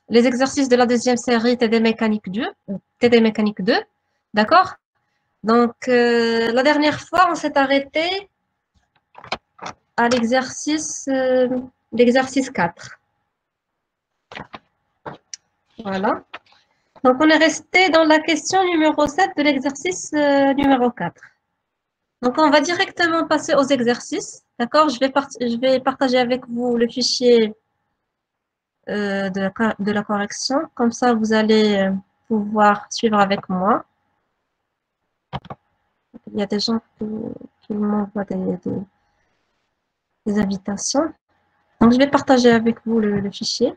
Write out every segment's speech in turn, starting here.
les exercices de la deuxième série TD mécanique 2, TD mécanique 2, d'accord? Donc, la dernière fois, on s'est arrêté à l'exercice 4. Voilà. Donc, on est resté dans la question numéro 7 de l'exercice numéro 4. Donc, on va directement passer aux exercices. D'accord? Je vais partager avec vous le fichier de la correction. Comme ça, vous allez pouvoir suivre avec moi. Il y a des gens qui m'envoient des invitations. Donc, je vais partager avec vous le fichier.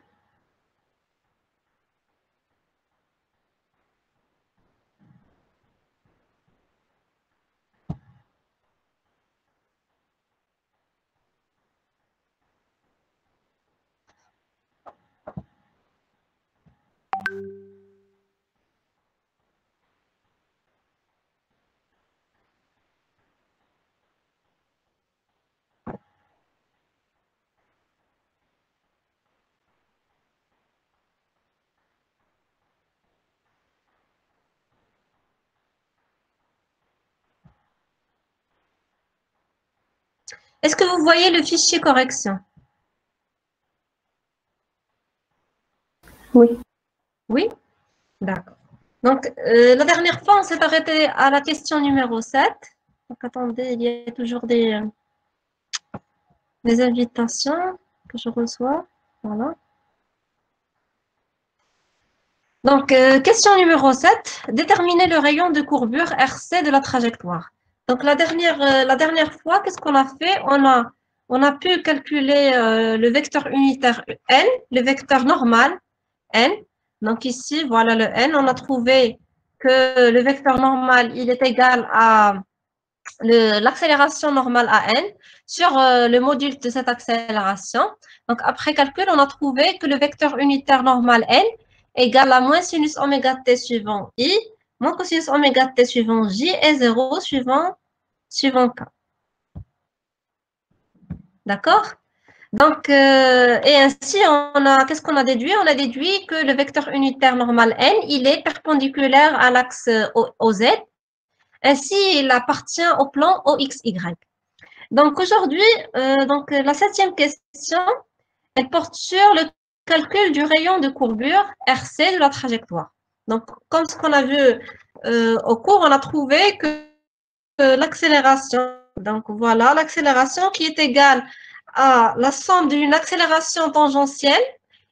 Est-ce que vous voyez le fichier correction? Oui. Oui? D'accord. Donc, la dernière fois, on s'est arrêté à la question numéro 7. Donc, attendez, il y a toujours des invitations que je reçois. Voilà. Donc, question numéro 7. Déterminer le rayon de courbure RC de la trajectoire. Donc, la dernière fois, qu'est-ce qu'on a fait? On a pu calculer le vecteur unitaire N, le vecteur normal N. Donc, ici, voilà le N. On a trouvé que le vecteur normal, il est égal à l'accélération normale à n sur le module de cette accélération. Donc, après calcul, on a trouvé que le vecteur unitaire normal n égale à moins sinus oméga t suivant i, moins cosinus oméga t suivant j et 0 suivant k. D'accord? Donc, et ainsi, qu'est-ce qu'on a déduit? On a déduit que le vecteur unitaire normal n, il est perpendiculaire à l'axe OZ. Ainsi, il appartient au plan OXY. Donc aujourd'hui, la septième question, elle porte sur le calcul du rayon de courbure RC de la trajectoire. Donc, comme ce qu'on a vu au cours, on a trouvé que l'accélération, donc voilà, l'accélération qui est égale à la somme d'une accélération tangentielle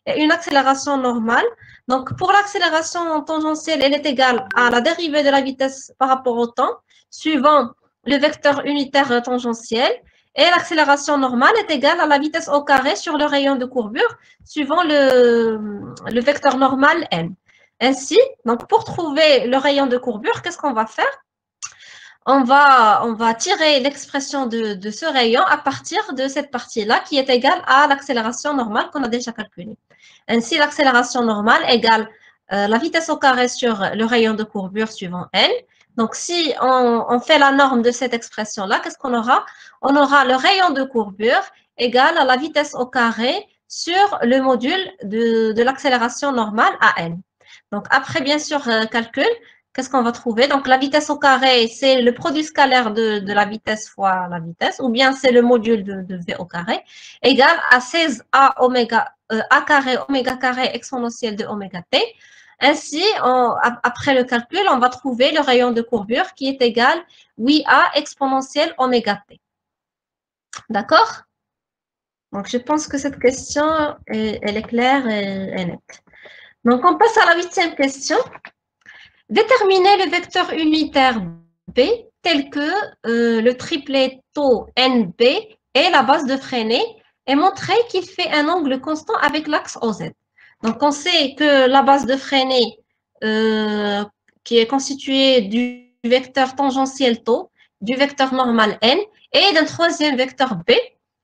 et une accélération normale. Donc, pour l'accélération tangentielle, elle est égale à la dérivée de la vitesse par rapport au temps, suivant le vecteur unitaire tangentiel. Et l'accélération normale est égale à la vitesse au carré sur le rayon de courbure, suivant le vecteur normal n. Ainsi, donc pour trouver le rayon de courbure, qu'est-ce qu'on va faire? On va tirer l'expression de ce rayon à partir de cette partie-là qui est égale à l'accélération normale qu'on a déjà calculée. Ainsi, l'accélération normale égale la vitesse au carré sur le rayon de courbure suivant n. Donc, si on fait la norme de cette expression-là, qu'est-ce qu'on aura? On aura le rayon de courbure égal à la vitesse au carré sur le module de l'accélération normale à n. Donc, après, bien sûr, calcul, qu'est-ce qu'on va trouver? Donc, la vitesse au carré, c'est le produit scalaire de la vitesse fois la vitesse, ou bien c'est le module de V au carré, égal à 16A oméga, A carré oméga carré exponentielle de oméga t. Ainsi, après le calcul, on va trouver le rayon de courbure qui est égal 8A exponentielle oméga t. D'accord? Donc, je pense que cette question, elle est claire et nette. Donc, on passe à la 8e question. Déterminer le vecteur unitaire B tel que le triplet taux NB et la base de freinée et montrer qu'il fait un angle constant avec l'axe OZ. Donc, on sait que la base de freinée qui est constituée du vecteur tangentiel taux, du vecteur normal N et d'un troisième vecteur B.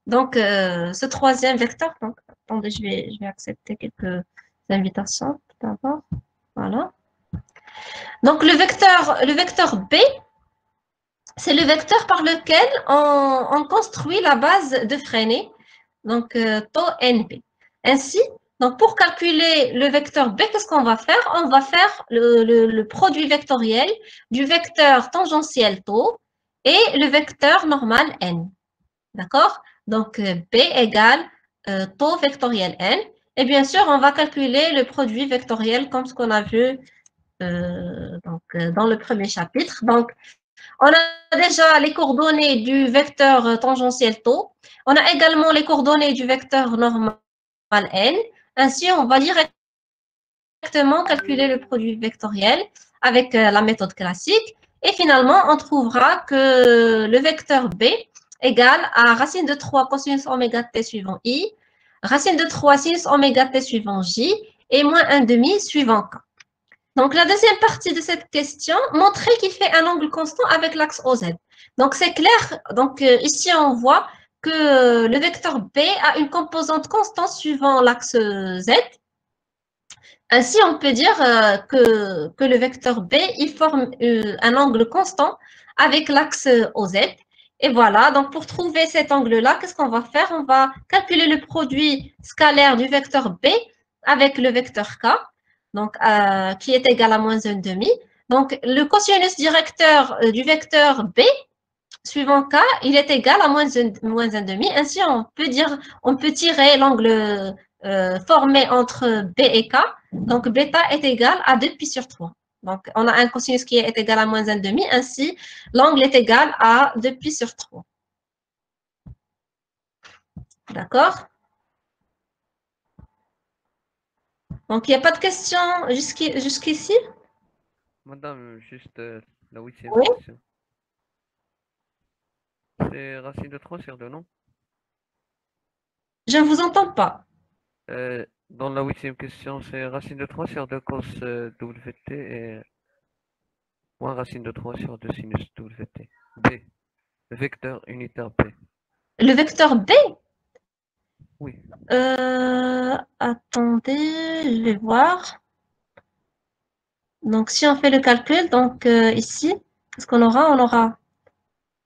Donc, ce troisième vecteur, donc, attendez, je vais accepter quelques invitations tout d'abord. Voilà. Donc, le vecteur B, c'est le vecteur par lequel on construit la base de freinée, donc taux NB. Ainsi, Donc, pour calculer le vecteur B, qu'est-ce qu'on va faire? On va faire le produit vectoriel du vecteur tangentiel tau et le vecteur normal n. D'accord? Donc, B égale taux vectoriel n. Et bien sûr, on va calculer le produit vectoriel comme ce qu'on a vu dans le premier chapitre. Donc, on a déjà les coordonnées du vecteur tangentiel tau. On a également les coordonnées du vecteur normal n. Ainsi, on va directement calculer le produit vectoriel avec la méthode classique. Et finalement, on trouvera que le vecteur B égale à racine de 3 cosinus oméga t suivant i, racine de 3 sinus oméga t suivant j, et moins 1 demi suivant k. Donc, la deuxième partie de cette question, montrer qu'il fait un angle constant avec l'axe OZ. Donc, c'est clair. Donc, ici, on voit que le vecteur B a une composante constante suivant l'axe Z. Ainsi, on peut dire que le vecteur B, il forme un angle constant avec l'axe OZ. Et voilà, donc pour trouver cet angle-là, qu'est-ce qu'on va faire? On va calculer le produit scalaire du vecteur B avec le vecteur K, donc, qui est égal à moins 1 demi. Donc, le cosinus directeur du vecteur B, suivant K, il est égal à moins 1 demi. Ainsi, on peut tirer l'angle formé entre B et K. Donc, bêta est égal à 2 pi sur 3. Donc, on a un cosinus qui est égal à moins 1 demi. Ainsi, l'angle est égal à 2 pi sur 3. D'accord? Donc, il n'y a pas de questions jusqu'ici? Madame, juste la 8e Oui. question. C'est racine de 3 sur 2, non? Je ne vous entends pas. Dans la 8e question, c'est racine de 3 sur 2 cos WT et moins racine de 3 sur 2 sinus WT. B. Vecteur unitaire B. Le vecteur B? Oui. Attendez, je vais voir. Donc, si on fait le calcul, donc ici, qu'est-ce qu'on aura? On aura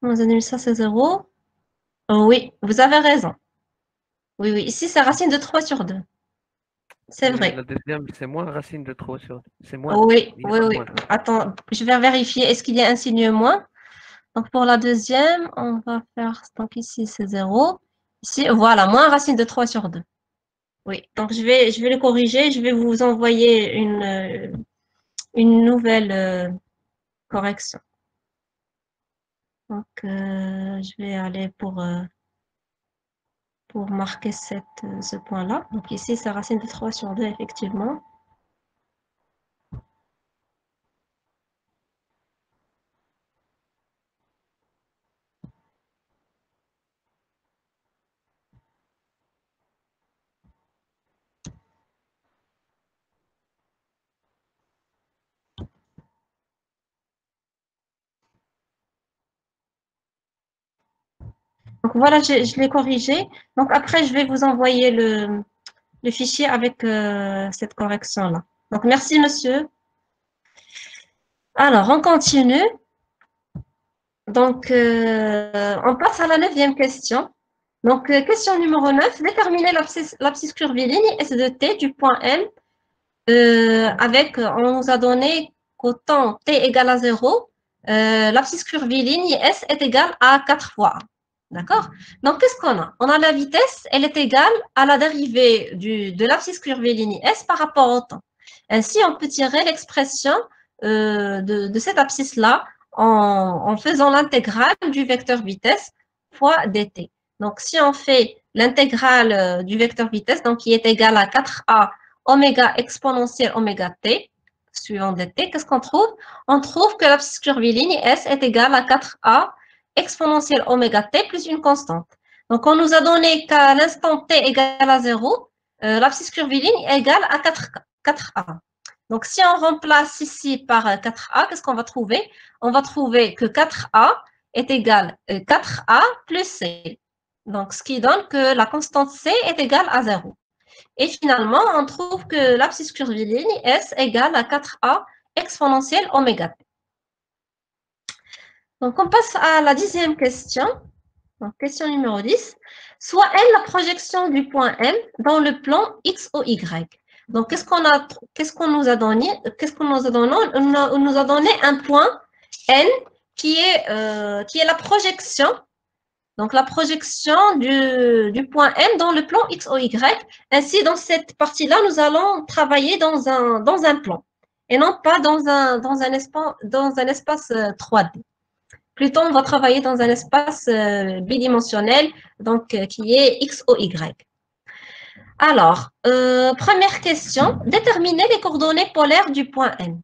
moins 1,5, ça c'est 0. Oui, vous avez raison. Oui, oui, ici c'est racine de 3 sur 2. C'est Mais vrai. la deuxième, c'est moins racine de 3 sur 2. C'est moins. Oui, Il y oui, a oui. moins. Attends, je vais vérifier. Est-ce qu'il y a un signe moins? Donc, pour la deuxième, on va faire. Donc, ici c'est 0. Ici, voilà, moins racine de 3 sur 2. Oui, donc je vais le corriger. Je vais vous envoyer une nouvelle correction. Donc, je vais aller pour marquer ce point-là. Donc, ici, c'est racine de 3 sur 2, effectivement. Donc, voilà, je l'ai corrigé. Donc, après, je vais vous envoyer le fichier avec cette correction-là. Donc, merci, monsieur. Alors, on continue. Donc, on passe à la 9e question. Donc, question numéro 9. Déterminer l'abscisse curviligne S de T du point M on nous a donné qu'au temps T égale à 0, l'abscisse curviligne S est égale à 4 fois A. D'accord? Donc, qu'est-ce qu'on a? On a la vitesse, elle est égale à la dérivée de l'abscisse curviligne S par rapport au temps. Ainsi, on peut tirer l'expression de cette abscisse-là en faisant l'intégrale du vecteur vitesse fois dt. Donc, si on fait l'intégrale du vecteur vitesse, donc qui est égal à 4a oméga exponentielle oméga t, suivant dt, qu'est-ce qu'on trouve? On trouve que l'abscisse curviligne S est égale à 4a exponentielle oméga t plus une constante. Donc, on nous a donné qu'à l'instant t égale à 0, l'abscisse curviligne est égale à 4a. Donc, si on remplace ici par 4a, qu'est-ce qu'on va trouver? On va trouver que 4a est égal à 4a plus c. Donc, ce qui donne que la constante c est égale à 0. Et finalement, on trouve que l'abscisse curviligne S égale à 4a exponentielle oméga t. Donc, on passe à la 10e question. Donc, question numéro 10. soit N la projection du point M dans le plan X ou Y. Donc, qu'est-ce qu'on nous a donné? On nous a donné un point N qui est la projection. Donc, la projection du point M dans le plan X ou Y. Ainsi, dans cette partie-là, nous allons travailler dans un plan et non pas dans un espace 3D. Plutôt, on va travailler dans un espace bidimensionnel, donc qui est X ou Y. Alors, première question, déterminer les coordonnées polaires du point M.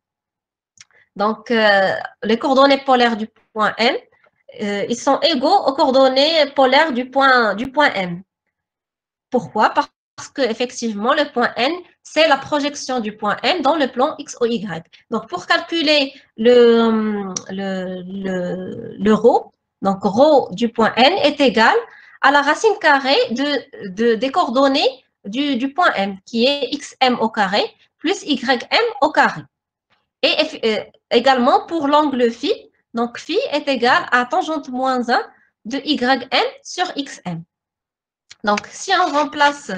Donc, les coordonnées polaires du point M, ils sont égaux aux coordonnées polaires du point M. Pourquoi? Parce qu'effectivement, le point N, c'est la projection du point M dans le plan X ou Y. Donc, pour calculer le ρ, donc ρ du point N est égal à la racine carrée des coordonnées du point M, qui est xm au carré plus ym au carré. Et également pour l'angle phi, donc phi est égal à tangente moins 1 de ym sur xm. Donc, si on remplace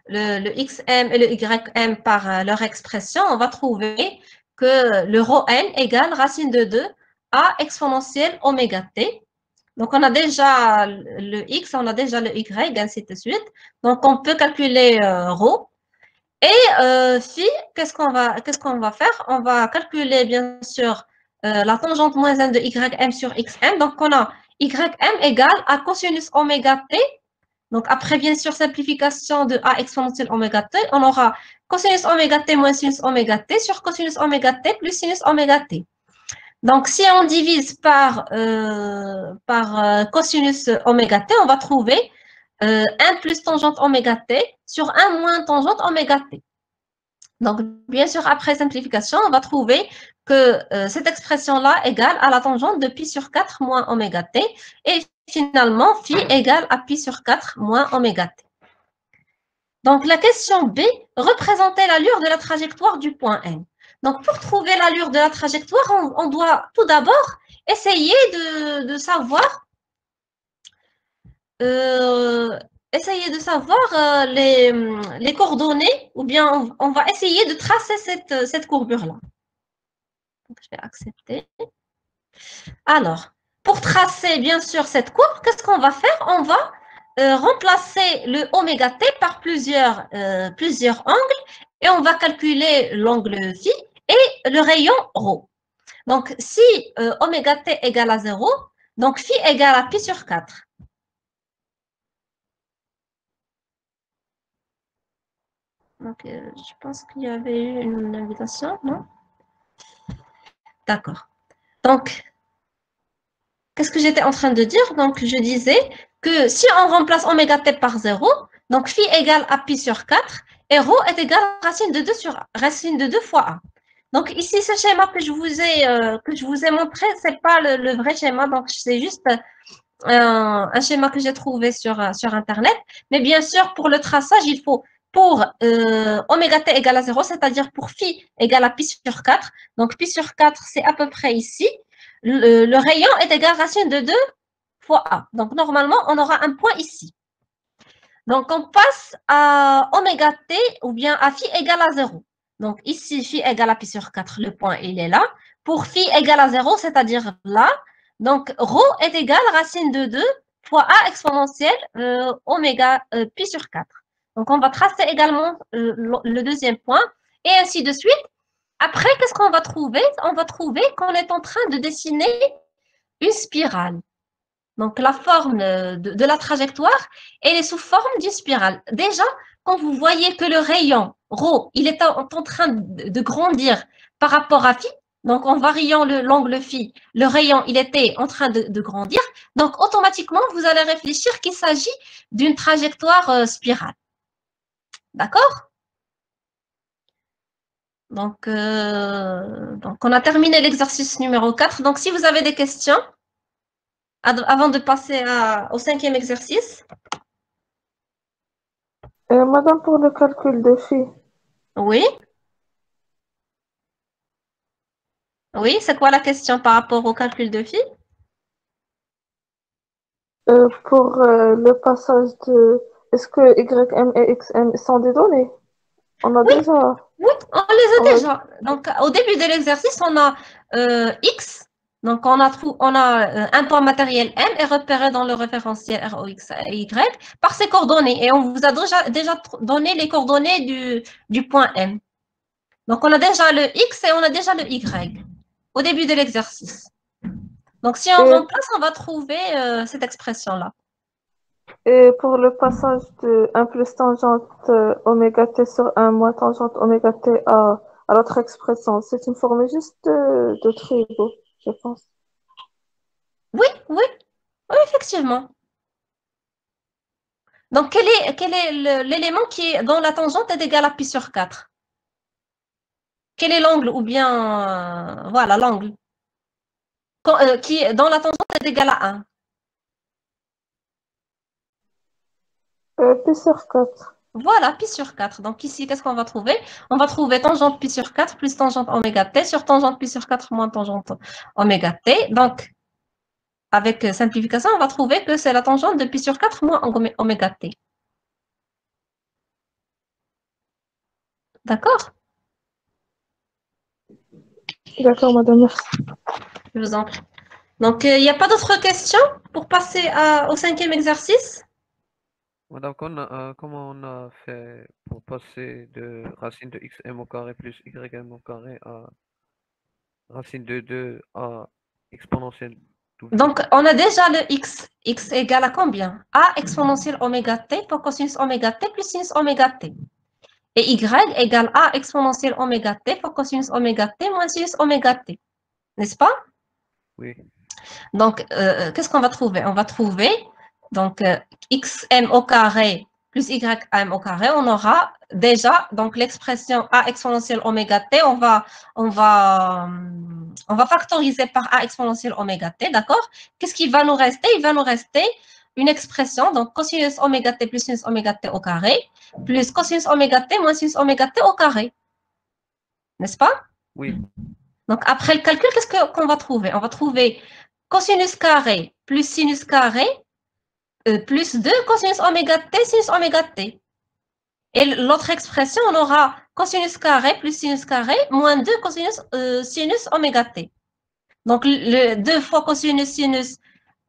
le xm et le ym par leur expression, on va trouver que le ρn égale racine de 2 à exponentielle oméga t. Donc, on a déjà le x, on a déjà le y, ainsi de suite. Donc, on peut calculer ρ. Et phi, qu'est-ce qu'on va faire? On va calculer, bien sûr, la tangente moins 1 de ym sur xm. Donc, on a ym égale à cosinus oméga t. Donc, après, bien sûr, simplification de a exponentielle oméga t, on aura cosinus oméga t moins sinus oméga t sur cosinus oméga t plus sinus oméga t. Donc, si on divise par cosinus oméga t, on va trouver 1 plus tangente oméga t sur 1 moins tangente oméga t. Donc, bien sûr, après simplification, on va trouver que cette expression-là égale à la tangente de pi sur 4 moins oméga t. Et finalement, phi égale à pi sur 4 moins oméga t. Donc, la question B, représenter l'allure de la trajectoire du point N. Donc, pour trouver l'allure de la trajectoire, on doit tout d'abord essayer de savoir les coordonnées, ou bien on va essayer de tracer cette courbure-là. Donc, je vais accepter. Alors, pour tracer, bien sûr, cette courbe, qu'est-ce qu'on va faire? On va remplacer le oméga t par plusieurs angles et on va calculer l'angle phi et le rayon ρ. Donc, si oméga t égale à 0, donc phi égale à pi sur 4. Donc, je pense qu'il y avait eu une invitation, non? D'accord. Donc, qu'est-ce que j'étais en train de dire? Donc, je disais que si on remplace oméga t par 0, donc phi égale à pi sur 4, et ρ est égal à racine de 2 sur racine de 2 fois a. Donc, ici, ce schéma que je vous ai montré, ce n'est pas le vrai schéma, donc c'est juste un schéma que j'ai trouvé sur Internet. Mais bien sûr, pour le traçage, il faut pour oméga t égale à 0, c'est-à-dire pour phi égale à pi sur 4. Donc, pi sur 4, c'est à peu près ici. Le rayon est égal à racine de 2 fois a. Donc, normalement, on aura un point ici. Donc, on passe à oméga t ou bien à phi égale à 0. Donc, ici, phi égale à pi sur 4, le point, il est là. Pour phi égale à 0, c'est-à-dire là, donc, ρ est égal à racine de 2 fois a exponentielle oméga pi sur 4. Donc, on va tracer également le deuxième point et ainsi de suite. Après, qu'est-ce qu'on va trouver? On va trouver qu'on est en train de dessiner une spirale. Donc, la forme de la trajectoire, elle est sous forme d'une spirale. Déjà, quand vous voyez que le rayon ρ, il est en train de grandir par rapport à phi, donc en variant l'angle phi, le rayon, il était en train de grandir. Donc, automatiquement, vous allez réfléchir qu'il s'agit d'une trajectoire spirale. D'accord? Donc, on a terminé l'exercice numéro 4. Donc, si vous avez des questions, avant de passer au 5e exercice. Madame, pour le calcul de phi. Oui. Oui, c'est quoi la question par rapport au calcul de phi? Pour le passage de... Est-ce que YM et XM sont des données? On a Oui, déjà... oui, on les on a a- déjà. Donc, au début de l'exercice, on a X. Donc, on a un point matériel M est repéré dans le référentiel ROX et Y par ses coordonnées. Et on vous a déjà donné les coordonnées du point M. Donc, on a déjà le X et on a déjà le Y au début de l'exercice. Donc, si on Et, remplace, on va trouver cette expression-là. et pour le passage de 1 plus tangente oméga t sur 1 moins tangente oméga t à l'autre expression, c'est une formule juste de Trigo, je pense. Oui, oui, oui, effectivement. Donc, quel est l'élément qui est dont la tangente est égale à pi sur 4? Quel est l'angle ou bien, voilà, l'angle qui dont la tangente est égale à 1? Pi sur 4. Voilà, pi sur 4. Donc ici, qu'est-ce qu'on va trouver? On va trouver tangente pi sur 4 plus tangente oméga t sur tangente pi sur 4 moins tangente oméga t. Donc, avec simplification, on va trouver que c'est la tangente de pi sur 4 moins oméga t. D'accord? D'accord, madame, merci. Je vous en prie. Donc, il n'y a pas d'autres questions pour passer au 5e exercice? Donc, comment on a fait pour passer de racine de xm au carré plus ym au carré à racine de 2 à exponentielle double Donc, on a déjà le x. X égale à combien? A exponentielle oméga t pour cosinus oméga t plus sinus oméga t. Et y égale A exponentielle oméga t pour cosinus oméga t moins sinus oméga t. N'est-ce pas? Oui, Donc, qu'est-ce qu'on va trouver? On va trouver donc xm au carré plus ym au carré. On aura déjà donc l'expression A exponentielle oméga t. On va factoriser par A exponentielle oméga t, d'accord? Qu'est-ce qui va nous rester? Il va nous rester une expression, donc cosinus oméga t plus sinus oméga t au carré, plus cosinus oméga t moins sinus oméga t au carré. N'est-ce pas? oui, Donc, après le calcul, qu'est-ce qu'on va trouver? On va trouver cosinus carré plus sinus carré plus 2 cosinus oméga t sinus oméga t. Et l'autre expression, on aura cosinus carré plus sinus carré moins 2 cosinus sinus oméga t. Donc, 2 fois cosinus sinus,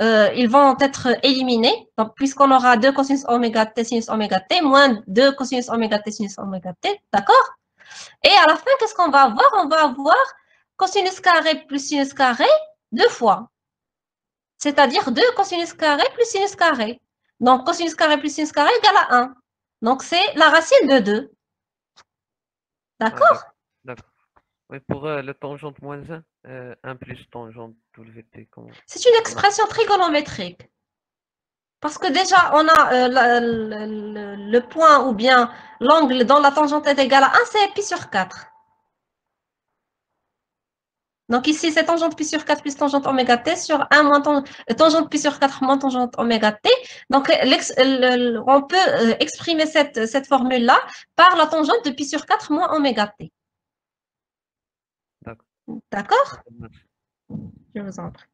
ils vont être éliminés. Donc, puisqu'on aura 2 cosinus oméga t sinus oméga t moins 2 cosinus oméga t sinus oméga t. D'accord? Et à la fin, qu'est-ce qu'on va avoir? On va avoir cosinus carré plus sinus carré 2 fois. C'est-à-dire 2 cosinus carré plus sinus carré. Donc, cosinus carré plus sinus carré égale à 1. Donc, c'est la racine de 2. D'accord? d'accord. Oui, pour le tangente moins 1, 1 plus tangente WT, comment C'est une on a... expression trigonométrique. Parce que déjà, on a le point ou bien l'angle dont la tangente est égale à 1, c'est pi sur 4. Donc ici, c'est tangente pi sur 4 plus tangente oméga t sur 1 moins tangente pi sur 4 moins tangente oméga t. Donc, on peut exprimer cette formule-là par la tangente de pi sur 4 moins oméga t. D'accord. D'accord? Je vous en prie.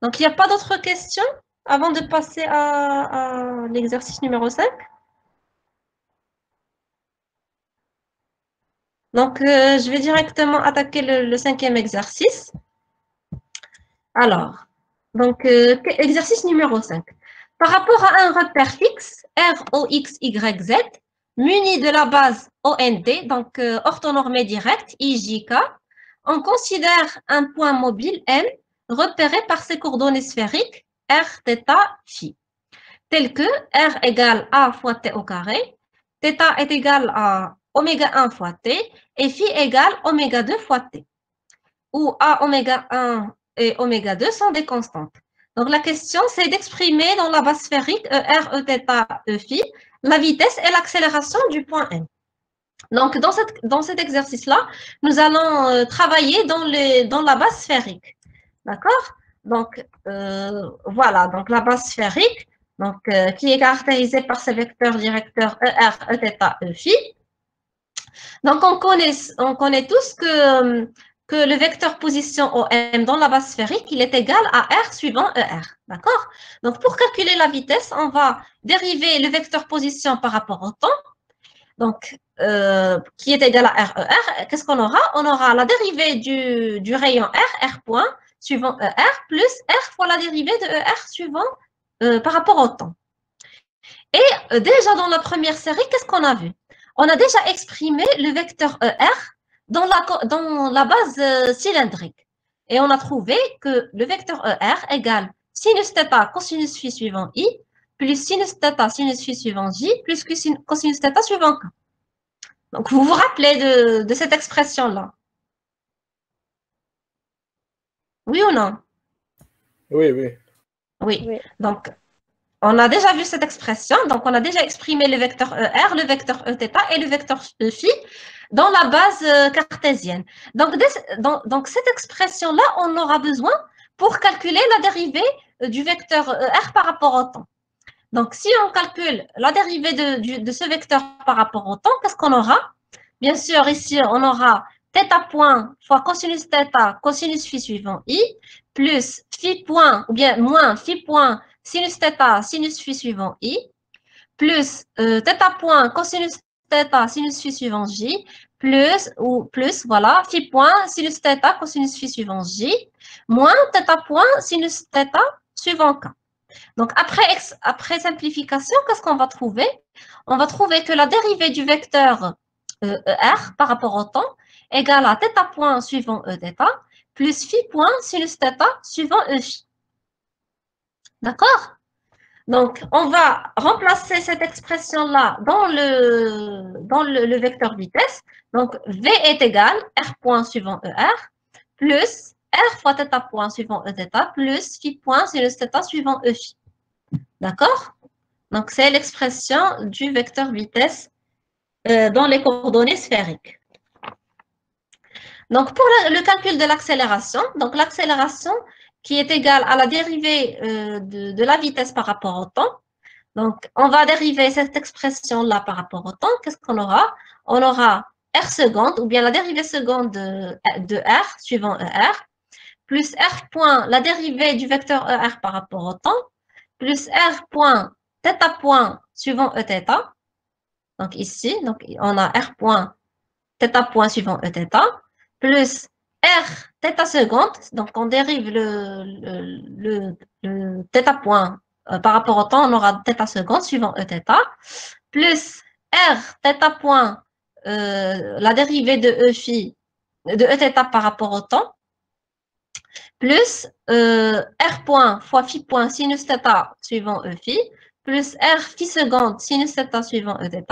Donc, il n'y a pas d'autres questions avant de passer à l'exercice numéro 5? Donc, je vais directement attaquer le 5e exercice. Alors, donc, exercice numéro 5. Par rapport à un repère fixe, R, O, X, Y, Z, muni de la base OND, donc orthonormé direct, IJK, on considère un point mobile M repéré par ses coordonnées sphériques R, θ, phi, tel que R égale A fois T au carré, θ est égal à oméga 1 fois T et phi égale oméga 2 fois T, où A, oméga 1 et oméga 2 sont des constantes. Donc, la question, c'est d'exprimer dans la base sphérique R, E, θ, E, phi, la vitesse et l'accélération du point M. Donc, dans cet exercice-là, nous allons travailler dans la base sphérique. D'accord? Donc, voilà, donc la base sphérique, donc, qui est caractérisée par ses vecteurs directeurs ER, Eθ, Eφ. Donc, on connaît tous que que le vecteur position OM dans la base sphérique, il est égal à R suivant ER. D'accord? Donc, pour calculer la vitesse, on va dériver le vecteur position par rapport au temps. Donc, qui est égal à RER. Qu'est-ce qu'on aura? On aura la dérivée du rayon R point, suivant ER, plus R fois la dérivée de ER suivant par rapport au temps. Et déjà dans la première série, qu'est-ce qu'on a vu? On a déjà exprimé le vecteur ER dans la base cylindrique. Et on a trouvé que le vecteur ER égale sinus θ cosinus phi suivant I, plus sinus θ sinus phi suivant J, plus cosinus θ suivant K. Donc, vous vous rappelez de cette expression-là? Oui ou non? Oui, oui. Oui. Oui. Donc, on a déjà vu cette expression. Donc, on a déjà exprimé le vecteur ER, le vecteur Eθ et le vecteur Phi dans la base cartésienne. Donc, cette expression-là, on aura besoin pour calculer la dérivée du vecteur ER par rapport au temps. Donc, si on calcule la dérivée de ce vecteur par rapport au temps, qu'est-ce qu'on aura? Bien sûr, ici, on aura θ point fois cosinus θ, cosinus phi suivant I, plus phi point, ou bien moins phi point sinus θ, sinus phi suivant I, plus θ point cosinus θ, sinus phi suivant J, plus, voilà, phi point sinus θ, cosinus phi suivant J, moins θ point sinus θ suivant K. Donc, après simplification, qu'est-ce qu'on va trouver? On va trouver que la dérivée du vecteur ER par rapport au temps égale à θ point suivant Eθ plus phi point sinus θ suivant Eφ. D'accord? Donc, on va remplacer cette expression-là dans le vecteur vitesse. Donc, V est égal R point suivant ER plus R fois θ point suivant Eθ plus phi point sinus θ suivant Eφ. D'accord? Donc, c'est l'expression du vecteur vitesse dans les coordonnées sphériques. Donc, pour le calcul de l'accélération, donc l'accélération qui est égale à la dérivée de la vitesse par rapport au temps. Donc, on va dériver cette expression-là par rapport au temps. Qu'est-ce qu'on aura? On aura R seconde, ou bien la dérivée seconde de R suivant ER, plus R point, la dérivée du vecteur ER par rapport au temps, plus R point, θ point suivant Eθ. Donc ici, donc on a R point, θ point suivant Eθ, plus R θ seconde, donc on dérive le θ point par rapport au temps, on aura θ seconde suivant Eθ, plus R θ point, la dérivée de Eθ par rapport au temps, plus R point fois phi point sinus θ suivant Eφ, plus R phi seconde sinus θ suivant Eθ,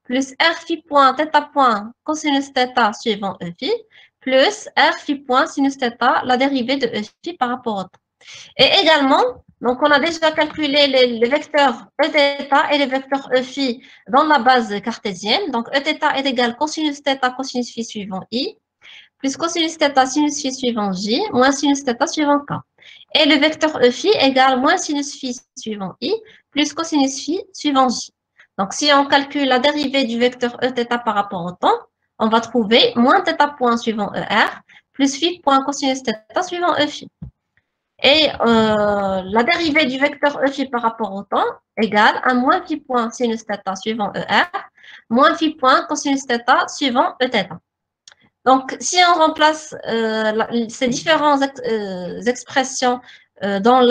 plus R phi point θ point cosinus θ suivant Eφ, plus R phi point sinus θ, la dérivée de Eφ par rapport au temps. Et également, donc on a déjà calculé les vecteurs Eθ et les vecteurs Eφ dans la base cartésienne. Donc Eθ est égal cosinus θ cosinus phi suivant I, plus cosinus θ sinus phi suivant J, moins sinus θ suivant K. Et le vecteur Eφ égale moins sinus phi suivant I, plus cosinus phi suivant J. Donc, si on calcule la dérivée du vecteur Eθ par rapport au temps, on va trouver moins θ point suivant ER, plus phi point cosinus θ suivant Eφ. Et la dérivée du vecteur Eφ par rapport au temps égale à moins phi point sinus θ suivant ER, moins phi point cosinus θ suivant Eθ. Donc, si on remplace ces différentes expressions dans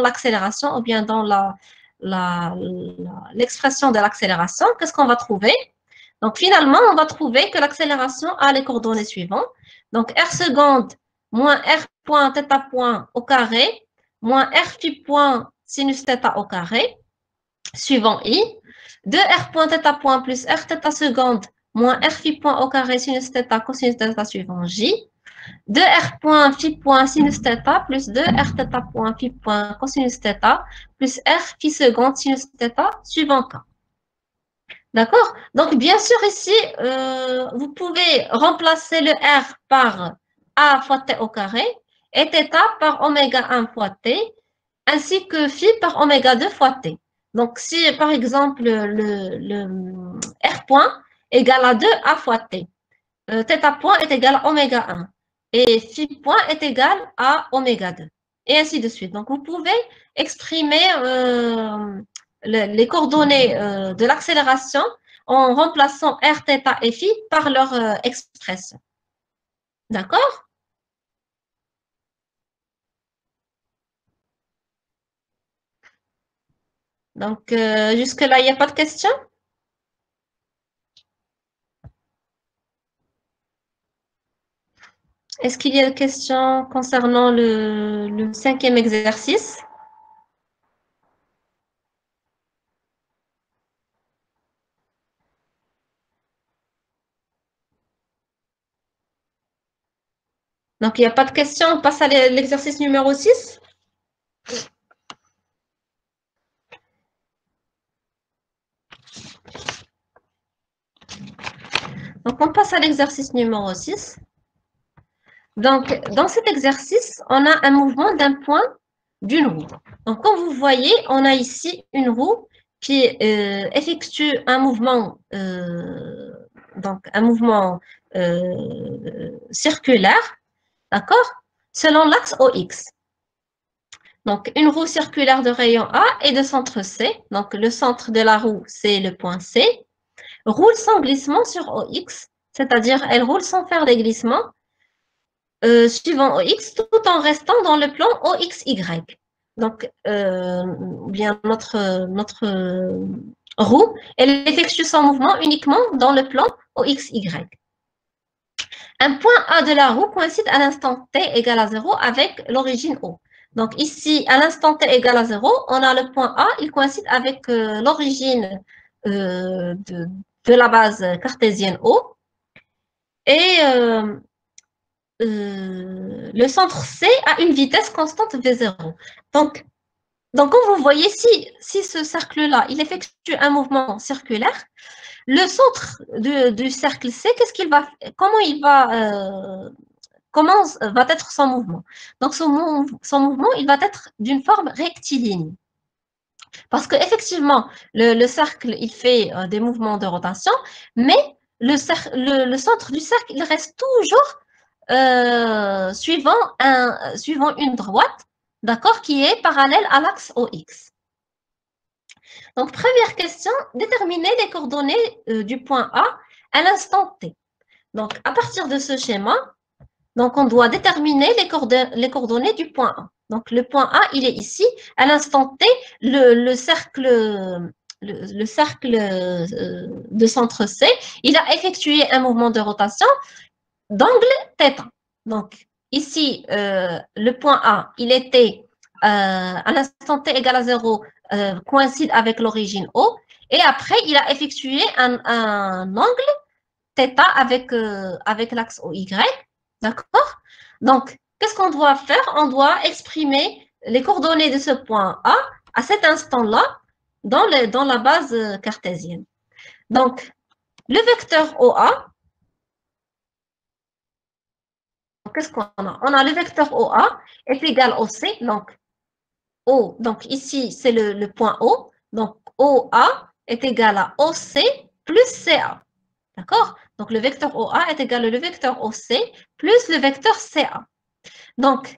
l'accélération ou bien dans l'expression de l'accélération, qu'est-ce qu'on va trouver? Donc, finalement, on va trouver que l'accélération a les coordonnées suivantes. Donc, R seconde moins R point θ point au carré moins R phi point sinus θ au carré, suivant I, 2R point θ point plus R θ seconde moins R phi point au carré sinus θ cosinus θ suivant J, 2R point phi point sinus θ plus 2R θ point phi point cosinus θ plus R phi seconde sinus θ suivant K. D'accord? Donc, bien sûr, ici, vous pouvez remplacer le R par A fois T au carré et θ par oméga 1 fois T, ainsi que phi par oméga 2 fois T. Donc, si, par exemple, le R point égale à 2A fois T, θ point est égal à oméga 1 et phi point est égal à oméga 2 et ainsi de suite. Donc, vous pouvez exprimer les coordonnées de l'accélération en remplaçant r, θ et phi par leur expression. D'accord? Donc, jusque-là, il n'y a pas de questions? Est-ce qu'il y a des questions concernant le 5e exercice? Donc, il n'y a pas de questions. On passe à l'exercice numéro 6. Donc, on passe à l'exercice numéro 6. Donc, dans cet exercice, on a un mouvement d'un point d'une roue. Donc, comme vous voyez, on a ici une roue qui effectue un mouvement, circulaire, d'accord, selon l'axe OX. Donc, une roue circulaire de rayon A et de centre C. Donc, le centre de la roue, c'est le point C. Roule sans glissement sur OX, c'est-à-dire elle roule sans faire des glissements suivant OX tout en restant dans le plan OXY. Donc, bien notre roue, elle effectue son mouvement uniquement dans le plan OXY. Un point A de la roue coïncide à l'instant T égale à 0 avec l'origine O. Donc ici, à l'instant T égale à 0, on a le point A, il coïncide avec l'origine de la base cartésienne O. Et le centre C a une vitesse constante V0. Donc comme vous voyez, si ce cercle-là, il effectue un mouvement circulaire, le centre du cercle C, comment va être son mouvement? Donc, son mouvement, il va être d'une forme rectiligne. Parce qu'effectivement, le cercle, il fait des mouvements de rotation, mais le centre du cercle, il reste toujours suivant une droite, d'accord, qui est parallèle à l'axe OX. Donc, première question, déterminer les coordonnées du point A à l'instant T. Donc, à partir de ce schéma, donc on doit déterminer les coordonnées du point A. Donc, le point A, il est ici. À l'instant T, le cercle de centre C, il a effectué un mouvement de rotation d'angle θ. Donc, ici, le point A, il était à l'instant T égale à 0, coïncide avec l'origine O. Et après, il a effectué un angle θ avec l'axe OY. D'accord? Donc, qu'est-ce qu'on doit faire? On doit exprimer les coordonnées de ce point A à cet instant-là dans la base cartésienne. Donc, le vecteur OA, qu'est-ce qu'on a? On a le vecteur OA est égal au C, donc O, donc ici c'est le point O, donc OA est égal à OC plus CA. D'accord? Donc, le vecteur OA est égal au vecteur OC plus le vecteur CA. Donc,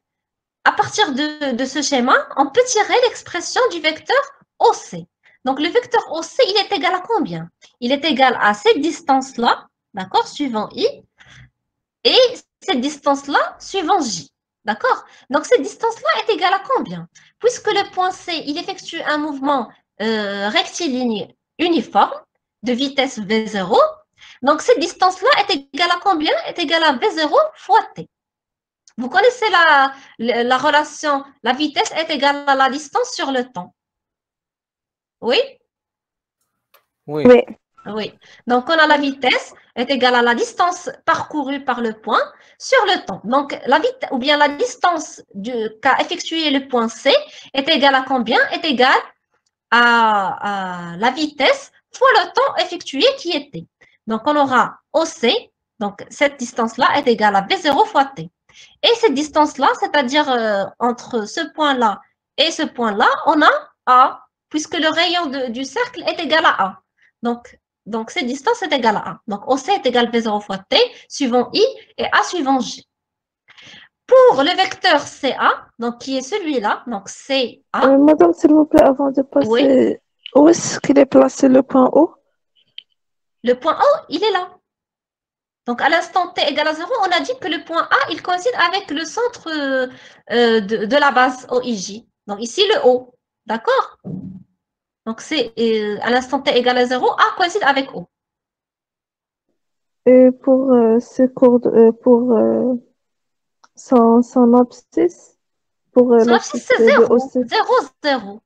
à partir de ce schéma, on peut tirer l'expression du vecteur OC. Donc, le vecteur OC, il est égal à combien? Il est égal à cette distance-là, d'accord, suivant I, et cette distance-là, suivant J. D'accord? Donc, cette distance-là est égale à combien? Puisque le point C, il effectue un mouvement rectiligne uniforme de vitesse V0, donc, cette distance-là est égale à combien? Est égale à V0 fois T. Vous connaissez la relation, la vitesse est égale à la distance sur le temps. Oui? Oui. Oui. Donc, on a la vitesse est égale à la distance parcourue par le point sur le temps. Donc, la vitesse, ou bien la distance qu'a effectué le point C est égale à combien? Est égale à la vitesse fois le temps effectué qui est T. Donc, on aura OC, donc cette distance-là est égale à V0 fois T. Et cette distance-là, c'est-à-dire entre ce point-là et ce point-là, on a A, puisque le rayon du cercle est égal à A. Donc, Donc, cette distance est égale à A. Donc, OC est égal à V0 fois T, suivant I, et A suivant J. Pour le vecteur CA, donc qui est celui-là, donc CA, Madame, s'il vous plaît, avant de passer, oui, où est-ce qu'il est placé le point O? le point O, il est là. Donc, à l'instant T égale à 0, on a dit que le point A, il coïncide avec le centre de la base OIJ. Donc, ici, le O. D'accord? Donc, c'est à l'instant T égale à 0, A coïncide avec O. Et pour son abscisse, pour Son abscisse, c'est de 0. OC. 0, 0.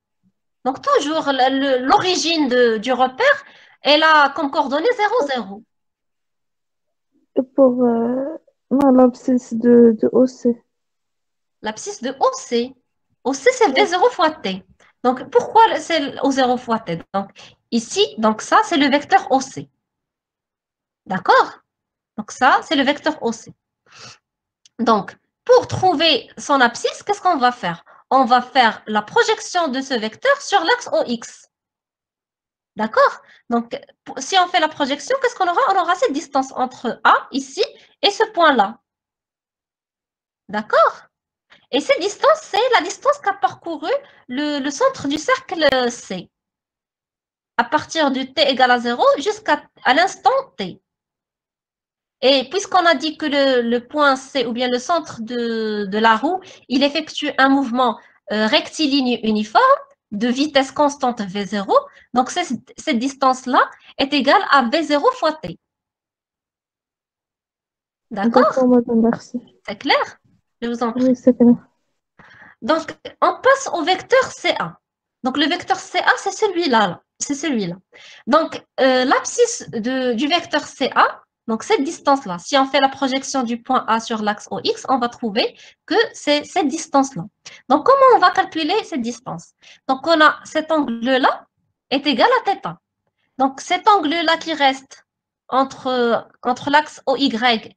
Donc, toujours, l'origine du repère, elle a comme coordonnée 0, 0. Et pour non, l'abscisse de OC. L'abscisse de OC. OC, c'est V0 fois T. Donc, pourquoi c'est O0 fois T? Donc, ici, donc ça, c'est le vecteur OC. D'accord? Donc, ça, c'est le vecteur OC. Donc, pour trouver son abscisse, qu'est-ce qu'on va faire? On va faire la projection de ce vecteur sur l'axe OX. D'accord? Donc, si on fait la projection, qu'est-ce qu'on aura? On aura cette distance entre A, ici, et ce point-là. D'accord? Et cette distance, c'est la distance qu'a parcouru le centre du cercle C. À partir du T égale à 0 jusqu'à l'instant T. Et puisqu'on a dit que le point C, ou bien le centre de la roue, il effectue un mouvement rectiligne uniforme de vitesse constante V0, donc cette distance-là est égale à V0 fois T. D'accord? D'accord, madame, merci. C'est clair? Je vous en prie. Oui, c'est clair. Donc, on passe au vecteur CA. Donc, le vecteur CA, c'est celui-là. C'est celui-là. Donc, l'abscisse du vecteur CA, donc cette distance-là, si on fait la projection du point A sur l'axe OX, on va trouver que c'est cette distance-là. Donc, comment on va calculer cette distance? Donc, on a cet angle-là est égal à θ. Donc, cet angle-là qui reste entre l'axe OY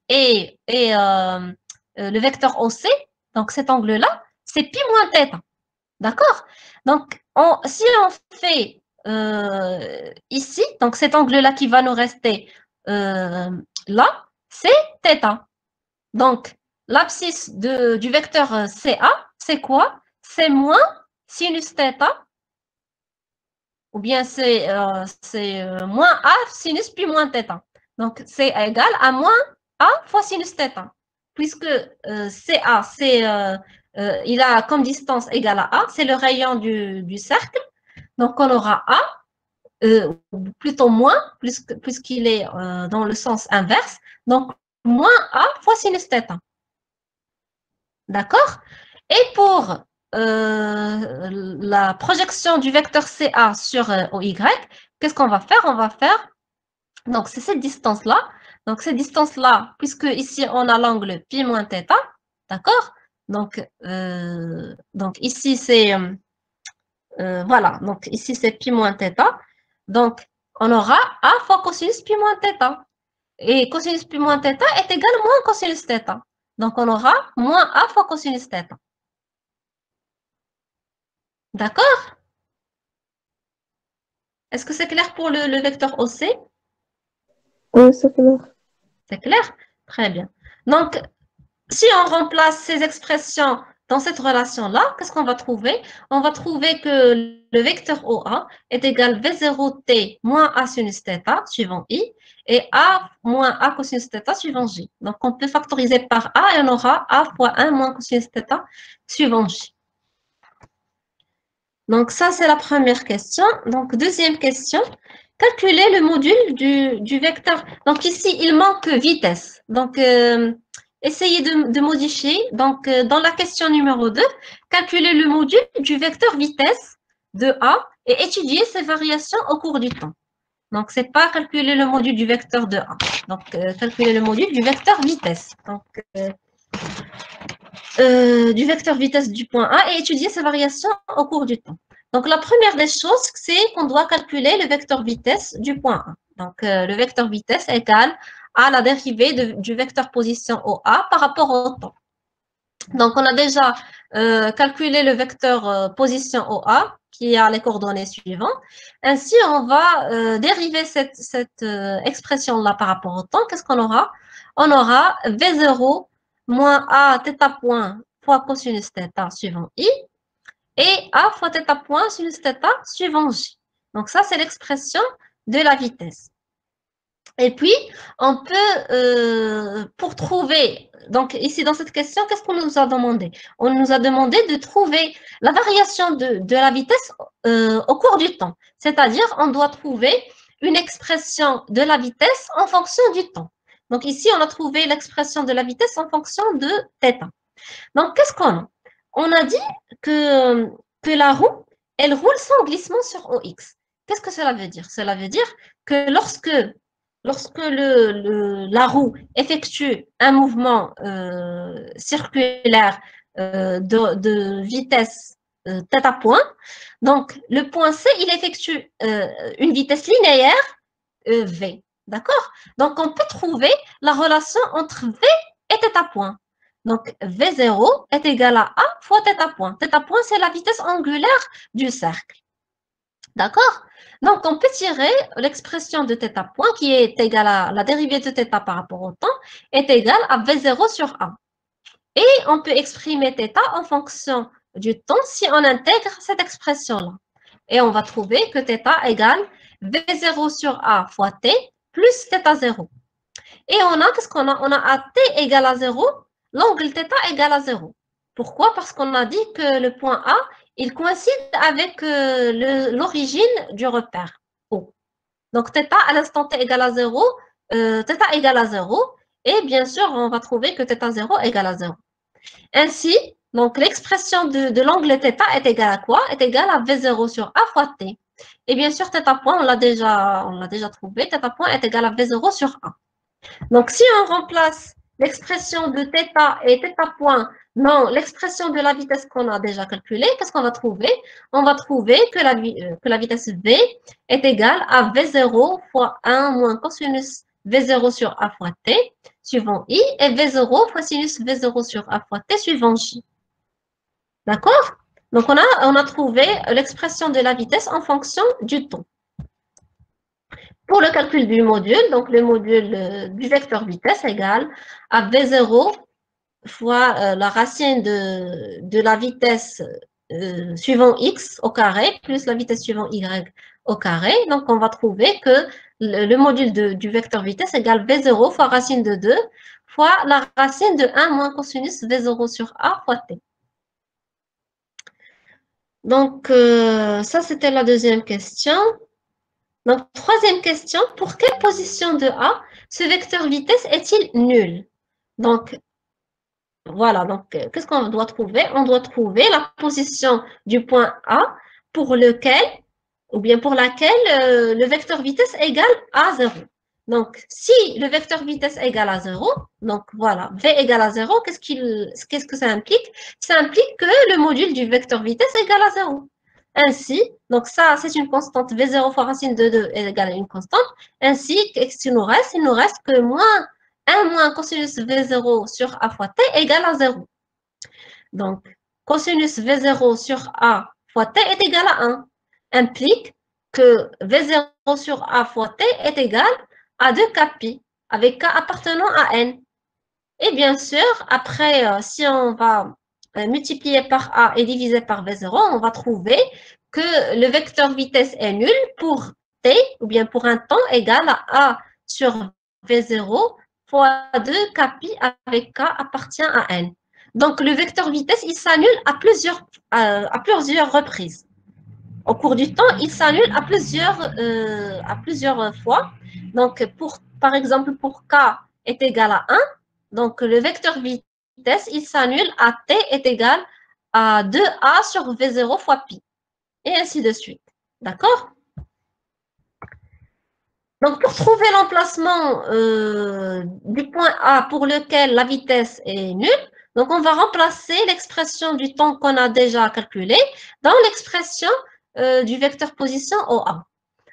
et le vecteur OC, donc cet angle-là, c'est pi moins θ. D'accord? Donc, si on fait ici, donc cet angle-là qui va nous rester là, c'est θ. Donc, l'abscisse du vecteur CA, c'est quoi? C'est moins sinus θ, ou bien c'est moins A sinus pi moins θ. Donc, c'est égal à moins A fois sinus θ. Puisque CA, il a comme distance égale à A, c'est le rayon du cercle. Donc, on aura A, plutôt moins, puisqu'il est dans le sens inverse. Donc, moins A fois sinus θ. D'accord? Et pour la projection du vecteur CA sur OY, qu'est-ce qu'on va faire? On va faire, donc c'est cette distance-là. Donc, cette distance-là, puisque ici, on a l'angle pi moins θ, d'accord? Donc, ici, c'est, voilà, donc ici, c'est pi moins θ. Donc, on aura A fois cosinus pi moins θ. Et cosinus pi moins θ est égal à moins cosinus θ. Donc, on aura moins A fois cosinus θ. D'accord? Est-ce que c'est clair pour le vecteur OC? Oui, c'est clair. C'est clair? Très bien. Donc, si on remplace ces expressions dans cette relation-là, qu'est-ce qu'on va trouver? On va trouver que le vecteur OA est égal à V0t moins A sinus θ suivant I et A moins A cosinus θ suivant J. Donc, on peut factoriser par A et on aura A fois 1 moins cosinus θ suivant J. Donc, ça, c'est la première question. Donc, deuxième question. Calculer le module du vecteur. Donc, ici, il manque vitesse. Donc, essayez de modifier. Donc, dans la question numéro 2, calculer le module du vecteur vitesse de A et étudier ses variations au cours du temps. Donc, ce n'est pas calculer le module du vecteur de A. Donc, calculer le module du vecteur vitesse. Donc, du vecteur vitesse du point A et étudier ses variations au cours du temps. Donc, la première des choses, c'est qu'on doit calculer le vecteur vitesse du point A. Donc, le vecteur vitesse est égal à la dérivée du vecteur position OA par rapport au temps. Donc, on a déjà calculé le vecteur position OA qui a les coordonnées suivantes. Ainsi, on va dériver cette expression-là par rapport au temps. Qu'est-ce qu'on aura? On aura V0 moins A θ point fois cosinus θ suivant I et A fois θ point sinus θ suivant J. Donc ça, c'est l'expression de la vitesse. Et puis, on peut, pour trouver, donc ici dans cette question, qu'est-ce qu'on nous a demandé? On nous a demandé de trouver la variation de la vitesse au cours du temps. C'est-à-dire, on doit trouver une expression de la vitesse en fonction du temps. Donc ici, on a trouvé l'expression de la vitesse en fonction de θ. Donc, qu'est-ce qu'on a? On a dit que la roue, elle roule sans glissement sur OX. Qu'est-ce que cela veut dire? Cela veut dire que lorsque la roue effectue un mouvement circulaire de vitesse θ point, donc le point C, il effectue une vitesse linéaire V. D'accord? Donc, on peut trouver la relation entre V et θ point. Donc, V0 est égal à A fois θ point. Θ point, c'est la vitesse angulaire du cercle. D'accord? Donc, on peut tirer l'expression de θ point qui est égale à la dérivée de θ par rapport au temps est égale à V0 sur A. Et on peut exprimer θ en fonction du temps si on intègre cette expression-là. Et on va trouver que θ égale V0 sur A fois T plus θ0. Et on a, qu'est-ce qu'on a? On a à T égale à 0, l'angle θ égale à 0. Pourquoi? Parce qu'on a dit que le point A, il coïncide avec l'origine du repère O. Donc, θ à l'instant T égale à 0, θ égale à 0. Et bien sûr, on va trouver que θ0 égale à 0. Ainsi, donc l'expression de l'angle θ est égale à quoi? Est égale à V0 sur A fois T. Et bien sûr, θ point, on l'a déjà trouvé, θ point est égal à V0 sur A. Donc, si on remplace l'expression de θ et θ point dans l'expression de la vitesse qu'on a déjà calculée, qu'est-ce qu'on va trouver? On va trouver que la vitesse V est égale à V0 fois 1 moins cosinus V0 sur A fois T suivant I et V0 fois sinus V0 sur A fois T suivant J. D'accord? Donc, on a trouvé l'expression de la vitesse en fonction du temps. Pour le calcul du module, donc le module du vecteur vitesse égale à V0 fois la racine de la vitesse suivant x au carré plus la vitesse suivant y au carré. Donc, on va trouver que le module du vecteur vitesse égale V0 fois racine de 2 fois la racine de 1 moins cosinus V0 sur A fois T. Donc, ça, c'était la deuxième question. Donc, troisième question, pour quelle position de A ce vecteur vitesse est-il nul? Donc, voilà, donc, qu'est-ce qu'on doit trouver? On doit trouver la position du point A pour lequel, ou bien pour laquelle le vecteur vitesse égale à 0. Donc, si le vecteur vitesse égale à 0, donc voilà, V égale à 0, qu'est-ce que ça implique? Ça implique que le module du vecteur vitesse égale à 0. Ainsi, donc ça, c'est une constante, V0 fois racine de 2 est égale à une constante. Ainsi, qu'est-ce qu'il nous reste? Il nous reste que 1 moins cosinus V0 sur A fois T égale à 0. Donc, cosinus V0 sur A fois T est égal à 1. Implique que V0 sur A fois T est égal à 2 kπ, avec K appartenant à N. Et bien sûr, après, si on va multiplier par A et diviser par V0, on va trouver que le vecteur vitesse est nul pour T, ou bien pour un temps égal à A sur V0 fois 2 kπ avec K appartient à N. Donc, le vecteur vitesse, il s'annule à plusieurs reprises. Au cours du temps, il s'annule à plusieurs fois. Donc, par exemple, pour K est égal à 1, donc le vecteur vitesse, il s'annule à T est égal à 2A sur V0 fois pi. Et ainsi de suite. D'accord? Donc, pour trouver l'emplacement du point A pour lequel la vitesse est nulle, donc on va remplacer l'expression du temps qu'on a déjà calculé dans l'expression du vecteur position OA.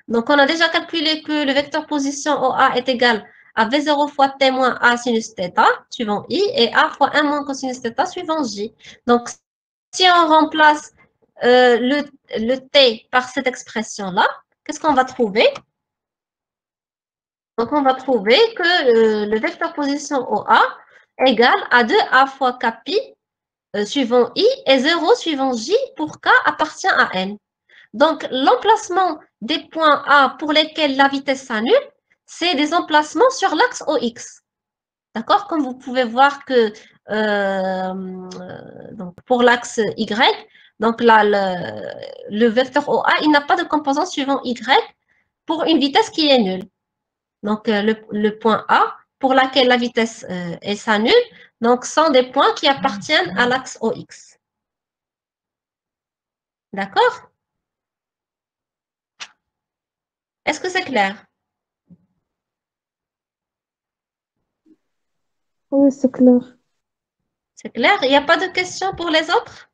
Donc, on a déjà calculé que le vecteur position OA est égal à V0 fois T moins A sinus θ suivant I et A fois 1 moins cosinus θ suivant J. Donc, si on remplace le t par cette expression-là, qu'est-ce qu'on va trouver? Donc, on va trouver que le vecteur position OA égale à 2A fois Kpi suivant I et 0 suivant J pour K appartient à N. Donc, l'emplacement des points A pour lesquels la vitesse s'annule, c'est des emplacements sur l'axe OX. D'accord? Comme vous pouvez voir que donc pour l'axe Y, donc là, le vecteur OA, il n'a pas de composant suivant Y pour une vitesse qui est nulle. Donc, le point A, pour laquelle la vitesse s'annule, donc sont des points qui appartiennent à l'axe OX. D'accord? Est-ce que c'est clair? Oui, c'est clair. C'est clair? Il n'y a pas de questions pour les autres?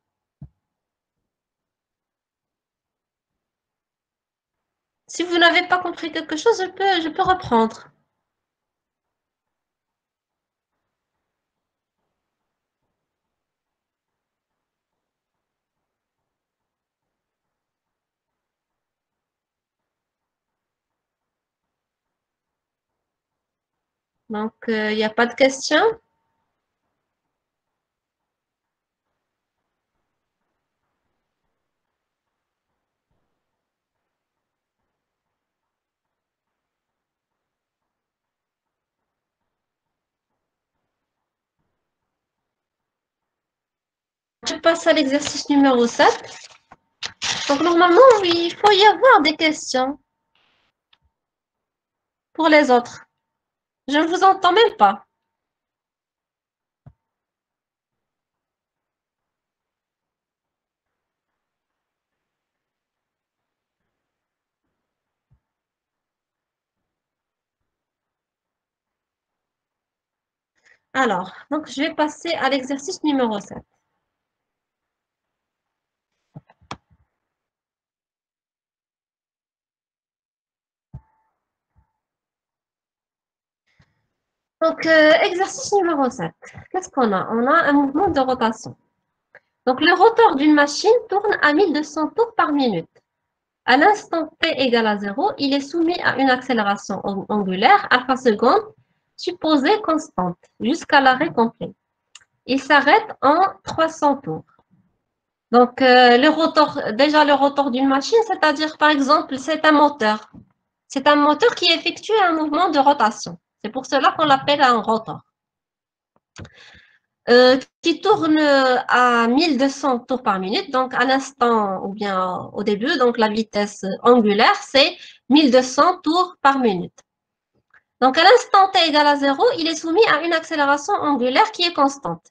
Si vous n'avez pas compris quelque chose, je peux reprendre. Donc, il n'y a pas de questions? Je passe à l'exercice numéro 7. Donc, normalement, il faut y avoir des questions pour les autres. Je ne vous entends même pas. Alors, donc, je vais passer à l'exercice numéro 7. Donc, exercice numéro 7. Qu'est-ce qu'on a? On a un mouvement de rotation. Donc, le rotor d'une machine tourne à 1200 tours par minute. À l'instant t égale à 0, il est soumis à une accélération angulaire alpha seconde supposée constante jusqu'à l'arrêt complet. Il s'arrête en 300 tours. Donc, le rotor d'une machine, c'est-à-dire, par exemple, c'est un moteur. C'est un moteur qui effectue un mouvement de rotation. C'est pour cela qu'on l'appelle un rotor. Qui tourne à 1200 tours par minute, donc à l'instant ou bien au début, donc la vitesse angulaire, c'est 1200 tours par minute. Donc à l'instant t égale à 0, il est soumis à une accélération angulaire qui est constante.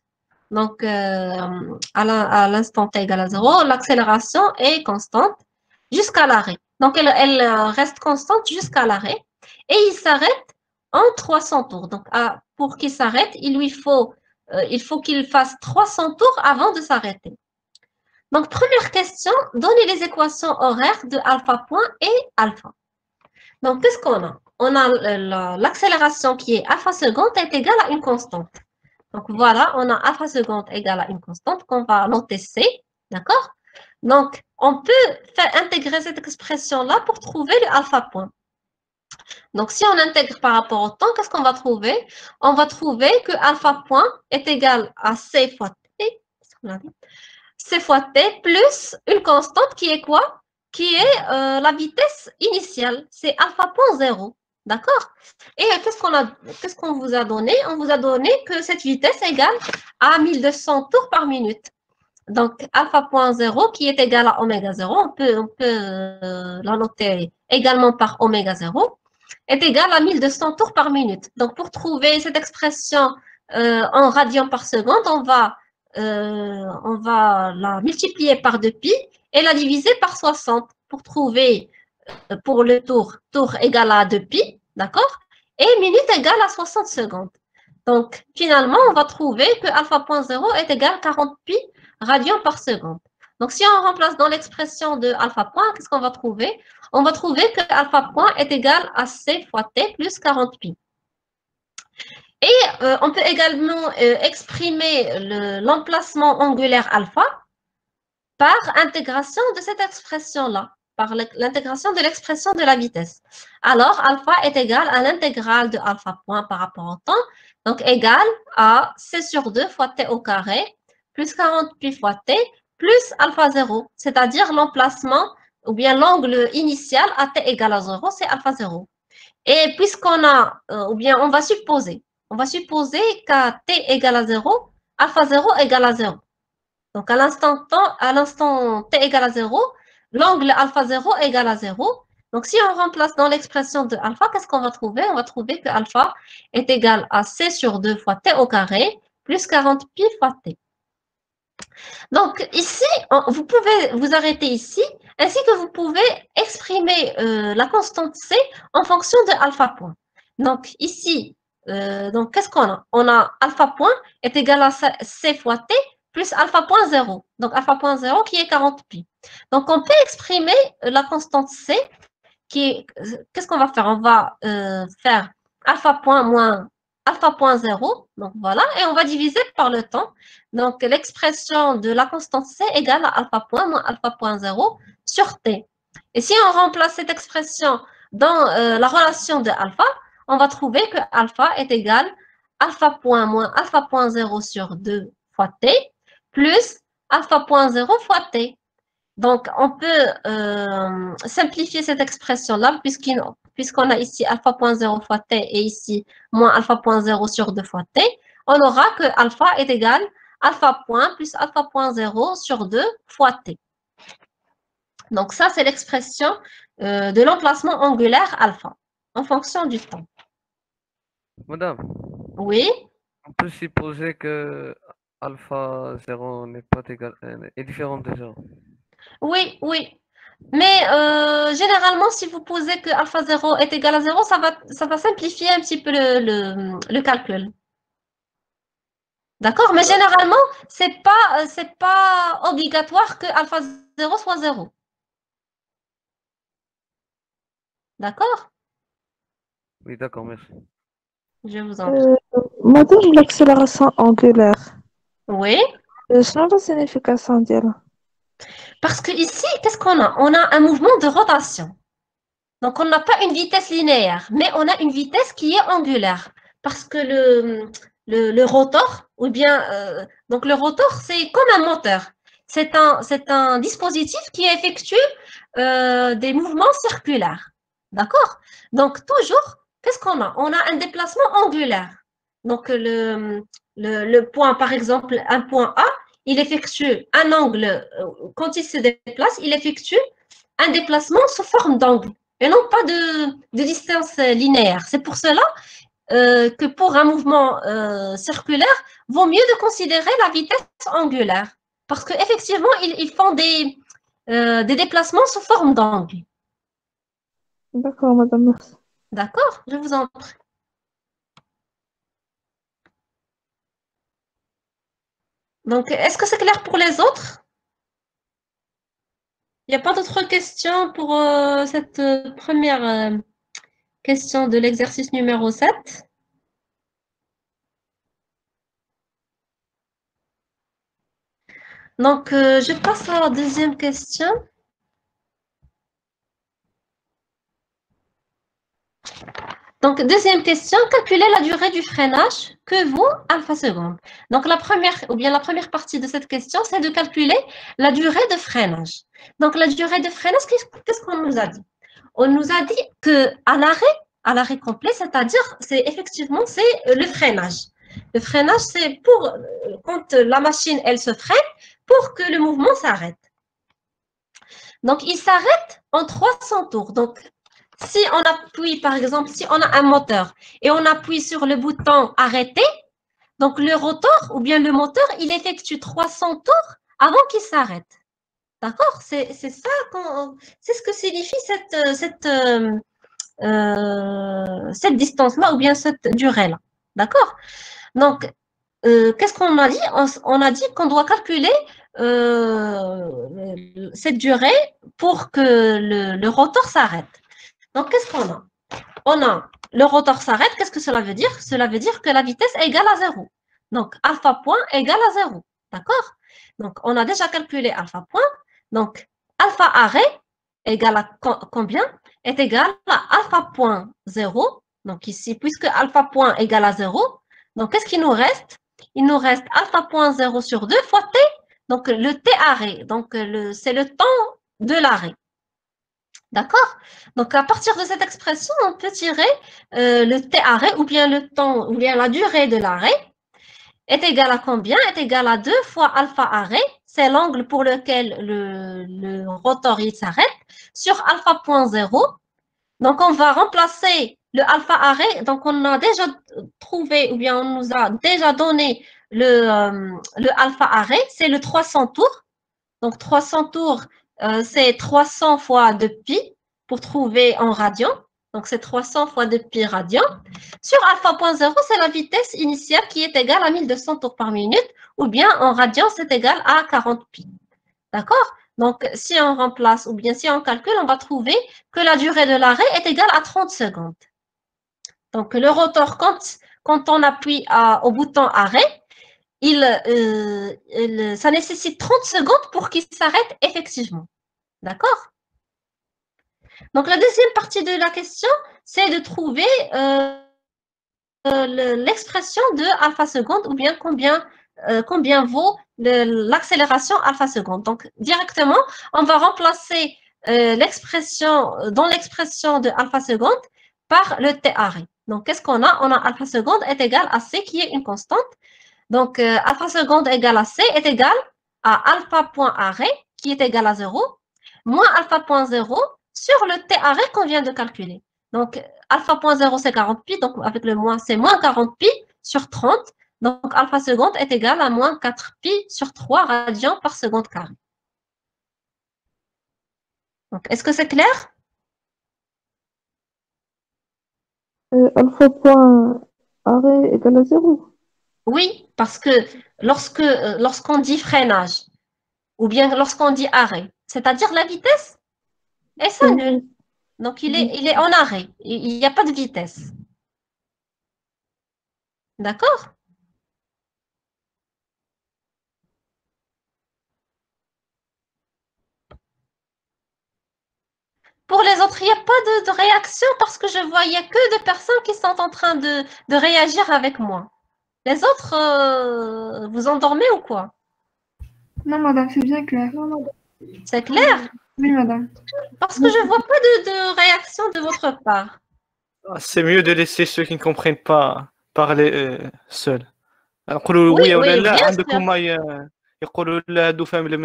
Donc à l'instant t égale à 0, l'accélération est constante jusqu'à l'arrêt. Donc elle reste constante jusqu'à l'arrêt et il s'arrête en 300 tours. Donc pour qu'il s'arrête, il faut qu'il fasse 300 tours avant de s'arrêter. Donc, première question, donnez les équations horaires de alpha point et alpha. Donc, qu'est-ce qu'on a? On a l'accélération qui est alpha seconde est égale à une constante. Donc, voilà, on a alpha seconde égale à une constante qu'on va noter C, d'accord? Donc, on peut faire intégrer cette expression-là pour trouver le alpha point. Donc, si on intègre par rapport au temps, qu'est-ce qu'on va trouver? On va trouver que alpha point est égal à C fois T, C fois T plus une constante qui est quoi? Qui est la vitesse initiale. C'est alpha point 0. D'accord? Et qu'est-ce qu'on vous a donné? On vous a donné que cette vitesse est égale à 1200 tours par minute. Donc, alpha point 0 qui est égal à oméga 0, on peut la noter également par oméga 0, est égal à 1200 tours par minute. Donc, pour trouver cette expression en radians par seconde, on va la multiplier par 2pi et la diviser par 60 pour trouver, pour le tour égal à 2pi, d'accord? Et minute égale à 60 secondes. Donc, finalement, on va trouver que alpha point 0 est égal à 40 pi radians par seconde. Donc, si on remplace dans l'expression de alpha point, qu'est-ce qu'on va trouver? On va trouver que alpha point est égal à C fois T plus 40 pi. Et on peut également exprimer l'emplacement angulaire alpha par intégration de cette expression-là, par l'intégration de l'expression de la vitesse. Alors, alpha est égal à l'intégrale de alpha point par rapport au temps, donc égal à c sur 2 fois t au carré, plus 40 pi fois t, plus alpha 0, c'est-à-dire l'emplacement ou bien l'angle initial à t égale à 0, c'est alpha 0. Et puisqu'on a, ou bien on va supposer qu'à t égale à 0, alpha 0 égale à 0. Donc, à l'instant t égale à 0, l'angle alpha 0 égale à 0. Donc, si on remplace dans l'expression de alpha, qu'est-ce qu'on va trouver? On va trouver que alpha est égal à c sur 2 fois t au carré, plus 40 pi fois t. Donc, ici, vous pouvez vous arrêter ici, ainsi que vous pouvez exprimer la constante c en fonction de alpha point. Donc, ici, donc qu'est-ce qu'on a? On a alpha point est égal à c fois t plus alpha point 0. Donc, alpha point 0 qui est 40 pi. Donc, on peut exprimer la constante c qui est, qu'est-ce qu'on va faire? On va faire alpha point moins alpha point 0, donc voilà, et on va diviser par le temps. Donc, l'expression de la constante c égale à alpha point moins alpha point 0 sur t. Et si on remplace cette expression dans la relation de alpha, on va trouver que alpha est égal à alpha point moins alpha point 0 sur 2 fois t, plus alpha point 0 fois t. Donc, on peut simplifier cette expression-là, puisqu'on a ici alpha point 0 fois t et ici moins alpha point 0 sur 2 fois t, on aura que alpha est égal à alpha point plus alpha point 0 sur 2 fois t. Donc, ça, c'est l'expression de l'emplacement angulaire alpha, en fonction du temps. Madame, Oui, on peut supposer que alpha 0 n'est pas égal, est différent de 0. oui, oui. Mais généralement, si vous posez que alpha 0 est égal à 0, ça va simplifier un petit peu le calcul. D'accord? Mais généralement, c'est pas obligatoire que alpha 0 soit 0. D'accord? Oui, d'accord, merci. Je vous en prie. Madame, l'accélération angulaire. Oui. شنو la signification ديالها؟ Parce que ici, qu'est-ce qu'on a? On a un mouvement de rotation. Donc, on n'a pas une vitesse linéaire, mais on a une vitesse qui est angulaire. Parce que le rotor, ou bien, donc le rotor, c'est comme un moteur. C'est un dispositif qui effectue des mouvements circulaires. D'accord? Donc, toujours, qu'est-ce qu'on a? On a un déplacement angulaire. Donc, le point, par exemple, un point A, il effectue un angle, quand il se déplace, il effectue un déplacement sous forme d'angle et non pas de distance linéaire. C'est pour cela que pour un mouvement circulaire, vaut mieux de considérer la vitesse angulaire. Parce qu'effectivement, ils font des déplacements sous forme d'angle. D'accord, madame, merci. D'accord? Je vous en prie. Donc, est-ce que c'est clair pour les autres? Il n'y a pas d'autres questions pour cette première question de l'exercice numéro 7? Donc, je passe à la deuxième question. Donc, deuxième question, calculez la durée du freinage que vaut alpha seconde. Donc, la première partie de cette question, c'est de calculer la durée de freinage. Donc, la durée de freinage, qu'est-ce qu'on nous a dit? On nous a dit qu'à l'arrêt complet, c'est-à-dire, effectivement, c'est le freinage. Le freinage, c'est pour, quand la machine, elle se freine, pour que le mouvement s'arrête. Donc, il s'arrête en 300 tours. Donc, si on appuie, par exemple, si on a un moteur et on appuie sur le bouton arrêter, donc le rotor ou bien le moteur, il effectue 300 tours avant qu'il s'arrête. D'accord? C'est ça, c'est ce que signifie cette distance-là ou bien cette durée-là. D'accord? Donc, qu'est-ce qu'on a dit? On a dit qu'on doit calculer cette durée pour que le rotor s'arrête. Donc, qu'est-ce qu'on a? On a le rotor s'arrête. Qu'est-ce que cela veut dire? Cela veut dire que la vitesse est égale à 0. Donc, alpha point égale à 0. D'accord? Donc, on a déjà calculé alpha point. Donc, alpha arrêt égale à combien? Est égal à alpha point 0. Donc, ici, puisque alpha point égale à 0, donc qu'est-ce qu'il nous reste? Il nous reste alpha point 0 sur 2 fois t. Donc, le t arrêt. Donc, c'est le temps de l'arrêt. D'accord? Donc, à partir de cette expression, on peut tirer le t arrêt ou bien le temps, ou bien la durée de l'arrêt est égal à combien? Est égal à 2 fois alpha arrêt, c'est l'angle pour lequel le rotor s'arrête, sur alpha point 0. Donc, on va remplacer le alpha arrêt. Donc, on a déjà trouvé, ou bien on nous a déjà donné le alpha arrêt, c'est le 300 tours. Donc, 300 tours, c'est 300 fois de pi pour trouver en radian. Donc, c'est 300 fois de pi radian. Sur alpha point 0, c'est la vitesse initiale qui est égale à 1200 tours par minute, ou bien en radian, c'est égal à 40 pi. D'accord? Donc, si on remplace, ou bien si on calcule, on va trouver que la durée de l'arrêt est égale à 30 secondes. Donc, le rotor, quand on appuie au bouton arrêt, ça nécessite 30 secondes pour qu'il s'arrête effectivement. D'accord? Donc, la deuxième partie de la question, c'est de trouver l'expression de alpha seconde ou bien combien vaut l'accélération alpha seconde. Donc, directement, on va remplacer dans l'expression de alpha seconde par le t arrêt. Donc, qu'est-ce qu'on a? On a alpha seconde est égal à c qui est une constante. Donc, alpha seconde égale à c est égal à alpha point arrêt qui est égal à 0 moins alpha point 0 sur le t arrêt qu'on vient de calculer. Donc, alpha point 0, c'est 40 pi. Donc, avec le moins, c'est moins 40 pi sur 30. Donc, alpha seconde est égal à moins 4 pi sur 3 radians par seconde carré. Donc, est-ce que c'est clair? Alpha point arrêt égale à 0. Oui, parce que lorsqu'on dit freinage, ou bien lorsqu'on dit arrêt, c'est-à-dire la vitesse, et ça nul. Donc, il est en arrêt. Il n'y a pas de vitesse. D'accord? Pour les autres, il n'y a pas de réaction parce que je vois, il n'y a que des personnes qui sont en train de réagir avec moi. Les autres, vous endormez ou quoi? Non, madame, c'est bien clair. C'est clair? Oui, madame. Parce que je ne vois pas de réaction de votre part. C'est mieux de laisser ceux qui ne comprennent pas parler seuls. Oui, oui, bien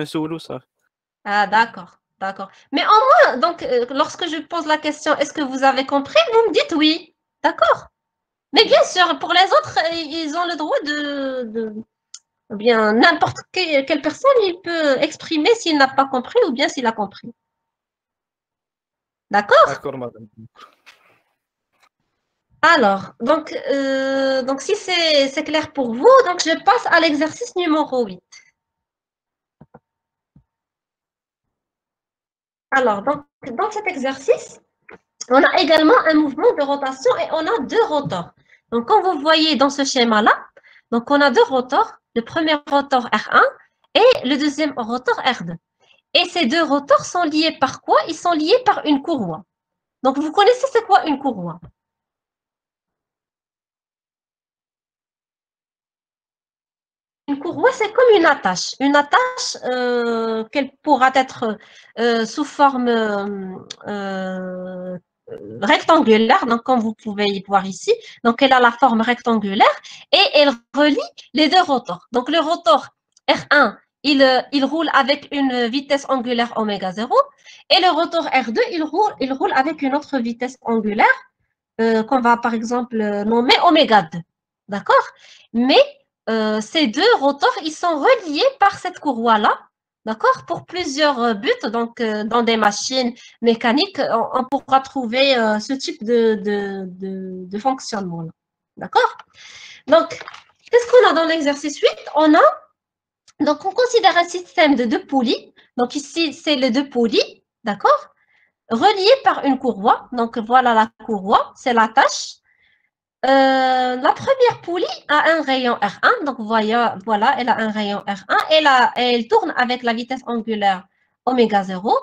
sûr. Ah, d'accord, d'accord. Mais au moins, donc, lorsque je pose la question, est-ce que vous avez compris? Vous me dites oui. D'accord. Mais bien sûr, pour les autres, ils ont le droit ou bien n'importe quelle personne, il peut exprimer s'il n'a pas compris ou bien s'il a compris. D'accord? D'accord, madame. Alors, donc si c'est clair pour vous, donc je passe à l'exercice numéro 8. Alors, donc, dans cet exercice, on a également un mouvement de rotation et on a deux rotors. Donc, comme vous voyez dans ce schéma-là, donc on a deux rotors. Le premier rotor R1 et le deuxième rotor R2. Et ces deux rotors sont liés par quoi? Ils sont liés par une courroie. Donc, vous connaissez c'est quoi une courroie? Une courroie, c'est comme une attache. Une attache qu'elle pourra être sous forme rectangulaire, donc comme vous pouvez y voir ici. Donc, elle a la forme rectangulaire et elle relie les deux rotors. Donc, le rotor R1, il roule avec une vitesse angulaire oméga 0 et le rotor R2, il roule avec une autre vitesse angulaire qu'on va par exemple nommer oméga 2. D'accord? Mais ces deux rotors, ils sont reliés par cette courroie-là, d'accord? Pour plusieurs buts, donc dans des machines mécaniques, on pourra trouver ce type de fonctionnement-là, d'accord? Donc, qu'est-ce qu'on a dans l'exercice 8? Donc, on considère un système de deux poulies. Donc, ici, c'est les deux poulies, d'accord? Reliées par une courroie. Donc, voilà la courroie, c'est l'attache. La première poulie a un rayon R1, donc voilà, elle a un rayon R1, elle tourne avec la vitesse angulaire oméga 0,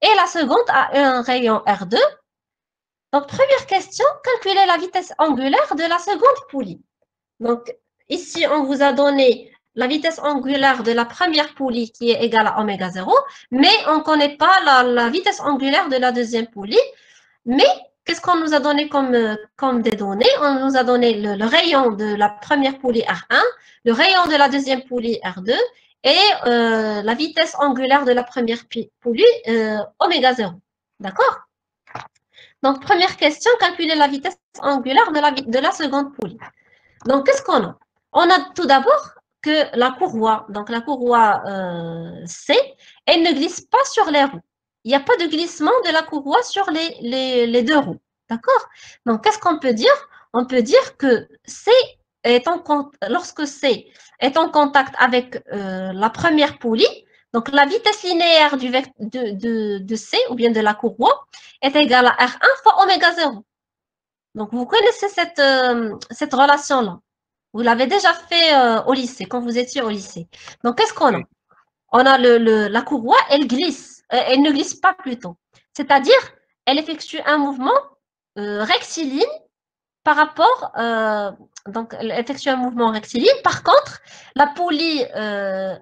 et la seconde a un rayon R2. Donc, première question, calculez la vitesse angulaire de la seconde poulie. Donc, ici, on vous a donné la vitesse angulaire de la première poulie qui est égale à oméga 0, mais on ne connaît pas la vitesse angulaire de la deuxième poulie. Mais qu'est-ce qu'on nous a donné comme des données? On nous a donné le rayon de la première poulie R1, le rayon de la deuxième poulie R2 et la vitesse angulaire de la première poulie oméga 0. D'accord? Donc, première question, calculer la vitesse angulaire de la seconde poulie. Donc, qu'est-ce qu'on a? On a tout d'abord que la courroie, donc la courroie C, elle ne glisse pas sur les roues. Il n'y a pas de glissement de la courroie sur les deux roues. D'accord? Donc, qu'est-ce qu'on peut dire? On peut dire que lorsque C est en contact avec la première poulie, donc la vitesse linéaire de C, ou bien de la courroie, est égale à R1 fois oméga 0. Donc, vous connaissez cette relation-là. Vous l'avez déjà fait au lycée, quand vous étiez au lycée. Donc, qu'est-ce qu'on a? On a la courroie, elle glisse. Elle ne glisse pas plutôt. C'est-à-dire, elle effectue un mouvement rectiligne par rapport... donc, elle effectue un mouvement rectiligne. Par contre, la poulie 1,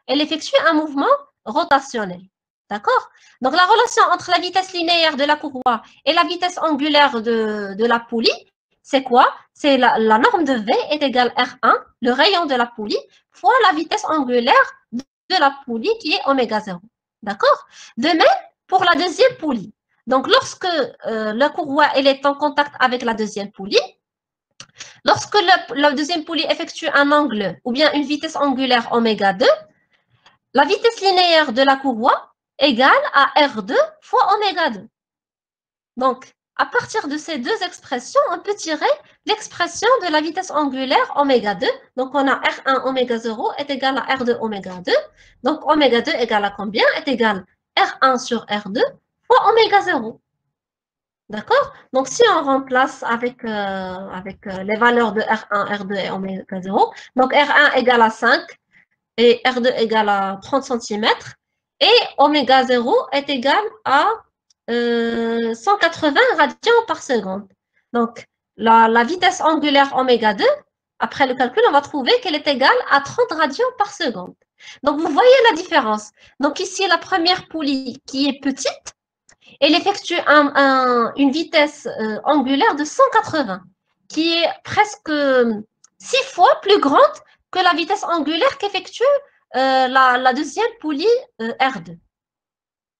elle effectue un mouvement rotationnel. D'accord? Donc, la relation entre la vitesse linéaire de la courroie et la vitesse angulaire de la poulie, c'est quoi? C'est la norme de V est égale R1, le rayon de la poulie, fois la vitesse angulaire de la poulie qui est oméga 0. D'accord? De même, pour la deuxième poulie. Donc, lorsque la courroie elle est en contact avec la deuxième poulie, lorsque la deuxième poulie effectue un angle ou bien une vitesse angulaire oméga 2, la vitesse linéaire de la courroie égale à R2 fois oméga 2. Donc, à partir de ces deux expressions, on peut tirer l'expression de la vitesse angulaire oméga 2. Donc, on a R1 oméga 0 est égal à R2 oméga 2. Donc, oméga 2 égale à combien? Est égal R1 sur R2 fois oméga 0. D'accord? Donc, si on remplace avec les valeurs de R1, R2 et oméga 0, donc R1 égale à 5 et R2 égale à 30 cm et oméga 0 est égal à 180 radians par seconde. Donc, la vitesse angulaire oméga 2, après le calcul, on va trouver qu'elle est égale à 30 radians par seconde. Donc, vous voyez la différence. Donc, ici, la première poulie qui est petite, elle effectue une vitesse angulaire de 180, qui est presque 6 fois plus grande que la vitesse angulaire qu'effectue la deuxième poulie R2.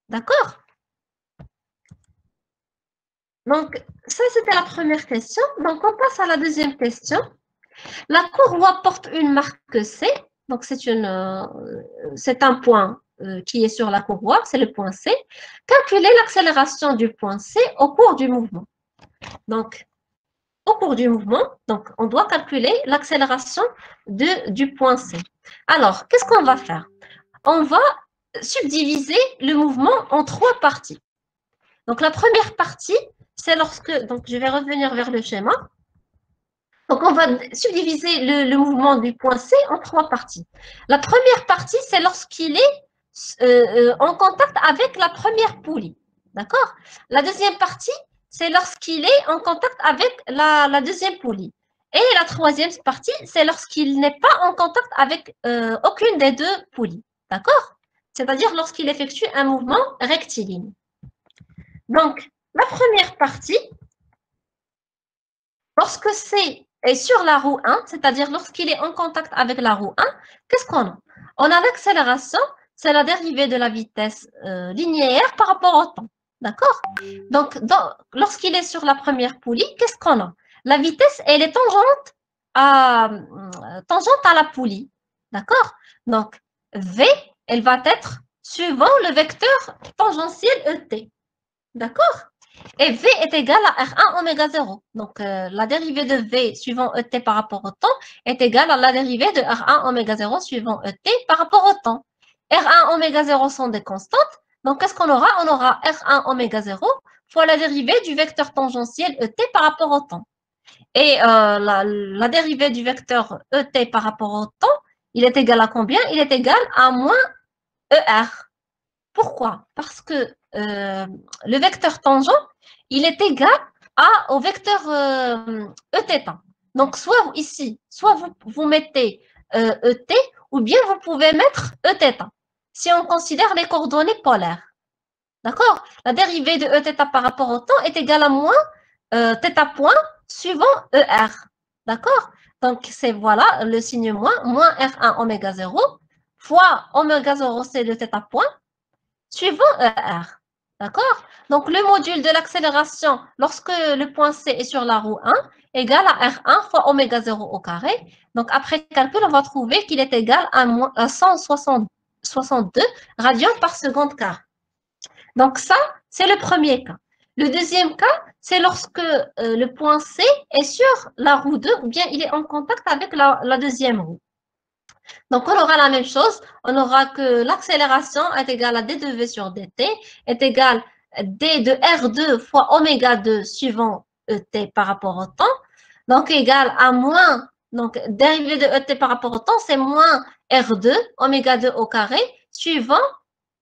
D'accord? Donc, ça, c'était la première question. Donc, on passe à la deuxième question. La courroie porte une marque C. Donc, c'est un point qui est sur la courroie, c'est le point C. Calculez l'accélération du point C au cours du mouvement. Donc, au cours du mouvement, donc, on doit calculer l'accélération du point C. Alors, qu'est-ce qu'on va faire? On va subdiviser le mouvement en 3 parties. Donc, la première partie, c'est lorsque... Donc, je vais revenir vers le schéma. Donc, on va subdiviser le mouvement du point C en 3 parties. La première partie, c'est lorsqu'il est en contact avec la première poulie. D'accord? La deuxième partie, c'est lorsqu'il est en contact avec la deuxième poulie. Et la troisième partie, c'est lorsqu'il n'est pas en contact avec aucune des deux poulies. D'accord? C'est-à-dire lorsqu'il effectue un mouvement rectiligne. Donc, la première partie, lorsque C est sur la roue 1, c'est-à-dire lorsqu'il est en contact avec la roue 1, qu'est-ce qu'on a? On a l'accélération, c'est la dérivée de la vitesse linéaire par rapport au temps. D'accord? Donc, lorsqu'il est sur la première poulie, qu'est-ce qu'on a? La vitesse, elle est tangente à la poulie. D'accord? Donc, V, elle va être suivant le vecteur tangentiel ET. D'accord? Et V est égal à R1 oméga 0. Donc, la dérivée de V suivant ET par rapport au temps est égale à la dérivée de R1 oméga 0 suivant ET par rapport au temps. R1 oméga 0 sont des constantes. Donc, qu'est-ce qu'on aura? On aura R1 oméga 0 fois la dérivée du vecteur tangentiel ET par rapport au temps. Et la dérivée du vecteur ET par rapport au temps, il est égal à combien? Il est égal à moins ER. Pourquoi? Parce que le vecteur tangent, il est égal au vecteur Eθ. Donc, soit ici, soit vous mettez ET, ou bien vous pouvez mettre Eθ, si on considère les coordonnées polaires. D'accord? La dérivée de Eθ par rapport au temps est égale à moins θ point suivant ER. D'accord? Donc, c'est voilà le signe moins R1 oméga 0 fois oméga 0, c'est le θ point, suivant ER. D'accord? Donc, le module de l'accélération, lorsque le point C est sur la roue 1, égale à R1 fois oméga 0 au carré. Donc, après calcul, on va trouver qu'il est égal à 162 radians par seconde carré. Donc, ça, c'est le premier cas. Le deuxième cas, c'est lorsque le point C est sur la roue 2 ou bien il est en contact avec la deuxième roue. Donc, on aura la même chose. On aura que l'accélération est égale à d de v sur dt est égale à d de r2 fois oméga 2 suivant et par rapport au temps. Donc, égal à moins, donc dérivée de et par rapport au temps, c'est moins r2 oméga 2 au carré suivant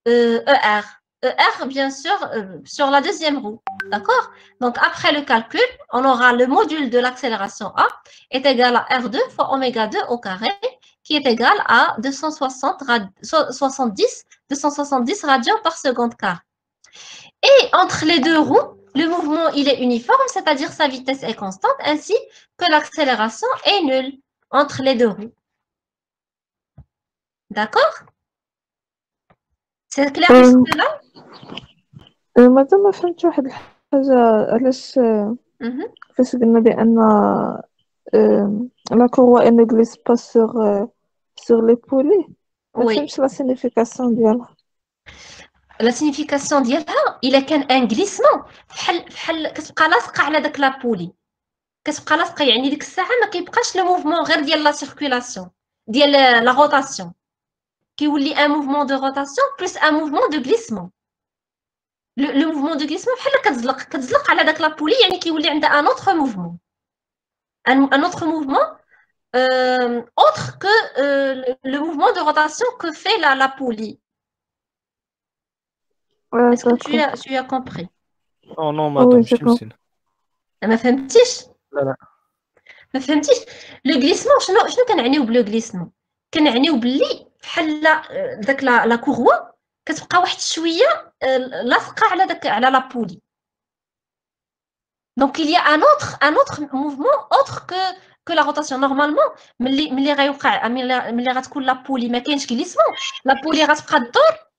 er. ER, bien sûr, sur la deuxième roue. D'accord? Donc, après le calcul, on aura le module de l'accélération A est égal à R2 fois oméga 2 au carré, qui est égal à 270 radians par seconde carré. Et entre les deux roues, le mouvement, il est uniforme, c'est-à-dire sa vitesse est constante, ainsi que l'accélération est nulle entre les deux roues. D'accord? C'est clair jusque-là? مادام ما فهمت واحد الحاجة علاش فاش قلنا بأن لا كوروا elle ne glisse pas sur les poulies ما فهمتش لا signification ديالها لا signification ديالها الا كان ان غليسمون بحال كتبقى لاصقه على داك لابولي كتبقى لاصقه يعني ديك الساعه ما كيبقاش لو موفمون غير ديال لا سيركولاسيون ديال لا روتاسيون كيولي ان موفمون دو روتاسيون بلس ان موفمون دو غليسمون لو موفمون دو غليسمون بحال كتزلق على داك لابولي يعني كيولي عندها ان اوتر موفمون un autre mouvement autre que le mouvement de rotation que fait la poulie. Est-ce que tu as compris? Oh non, madame, je me suis. ما فهمتيش؟ لا ما فهمتيش. لو غليسمون شنو كنعنيو بلو غليسمون؟ كنعنيو باللي بحال داك لا كوروا كتبقى واحد شويه لاصقه على لا بولي. Donc, il y a un autre mouvement autre que la rotation. Normalement, ملي غيوقع ملي غتكون لا بولي ما كاينش غليسمون لا بولي غتبقى تدور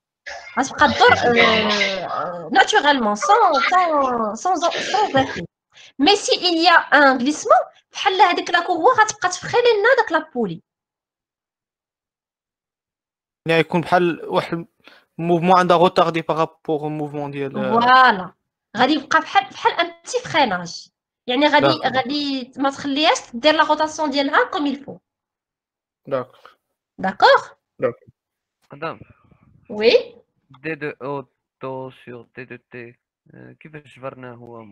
naturellement sans effet. Mais si il y a un glissement بحال هذيك لا كوروا غتبقى تفخيلي لنا داك لا بولي. يعني يكون بحال واحد موفمون عندها روتاردي بارابور موفمون ديال فوالا غادي يبقى بحال ان بتي فريناج يعني غادي ما تخليهاش دير لا روتاسيون ديالها كوم يلفو. داكور مدام وي دي دو اوتو سور دي دو تي كيفاش جبرناه هو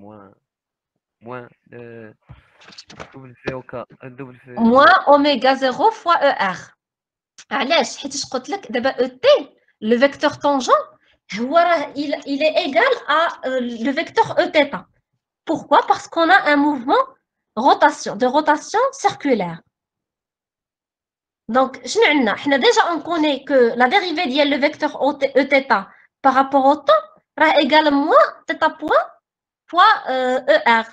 موان دبل في اوكا دبل في موان اوميغا 0 فوا او ار. علاش؟ حيت قلت لك دابا او تي لو فيكتور طونجون هو راه il est égal à le vecteur Eθ. Pourquoi? Parce qu'on a un mouvement de rotation circulaire. Donc, déjà on connaît que la dérivée de le vecteur Eθ par rapport au temps est égale à moins θ point fois ER.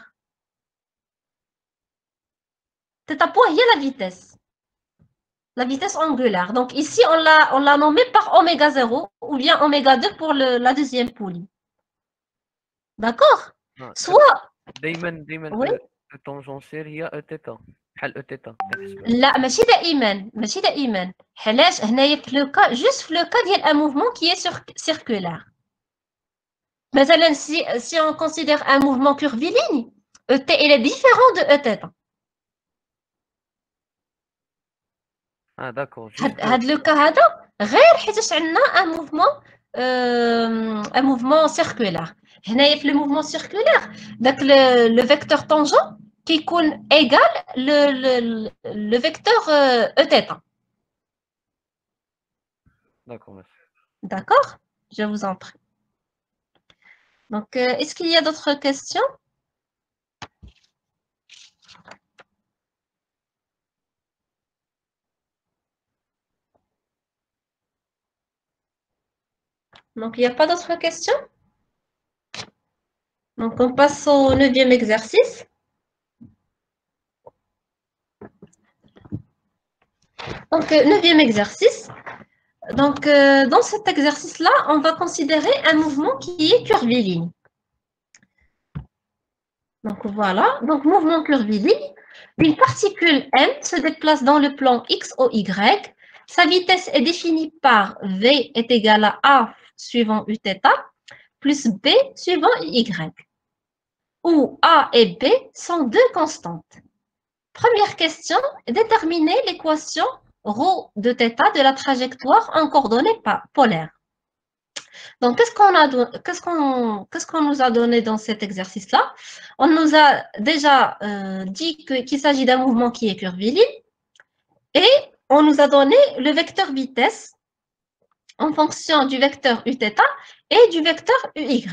Θ point, il y a la vitesse angulaire. Donc, ici, on l'a nommé par oméga 0 ou bien oméga 2 pour la deuxième poulie. D'accord? Soit... دايما التونجونسيال هي Eθ بحال Eθ. لا ماشي دائما علاش هنايا في لو كا جوست في لو كا ديال ان موفمون كي سيركولار. مثلا si on considère un mouvement curviligne ET il est différent de Eθ. داكور هاد لو كا هذا غير حيتاش عندنا ان موفمون سيركولار. هنايا في لو موفمون سيركولار داك لو فيكتور طونجون qui égale le vecteur Eθ. D'accord, merci. D'accord? Je vous en prie. Donc, est-ce qu'il y a d'autres questions? Donc, il n'y a pas d'autres questions? Donc, on passe au 9e exercice. Donc, 9e exercice. Donc, dans cet exercice-là, on va considérer un mouvement qui est curviligne. Donc, voilà. Donc, mouvement curviligne. Une particule M se déplace dans le plan X ou Y. Sa vitesse est définie par V est égal à A suivant Uθ plus B suivant Y, où A et B sont deux constantes. Première question, déterminer l'équation ρ de θ de la trajectoire en coordonnées polaires. Donc, qu'est-ce qu'on nous a donné dans cet exercice-là? On nous a déjà dit qu'il s'agit d'un mouvement qui est curviligne et on nous a donné le vecteur vitesse en fonction du vecteur Uθ et du vecteur Uy.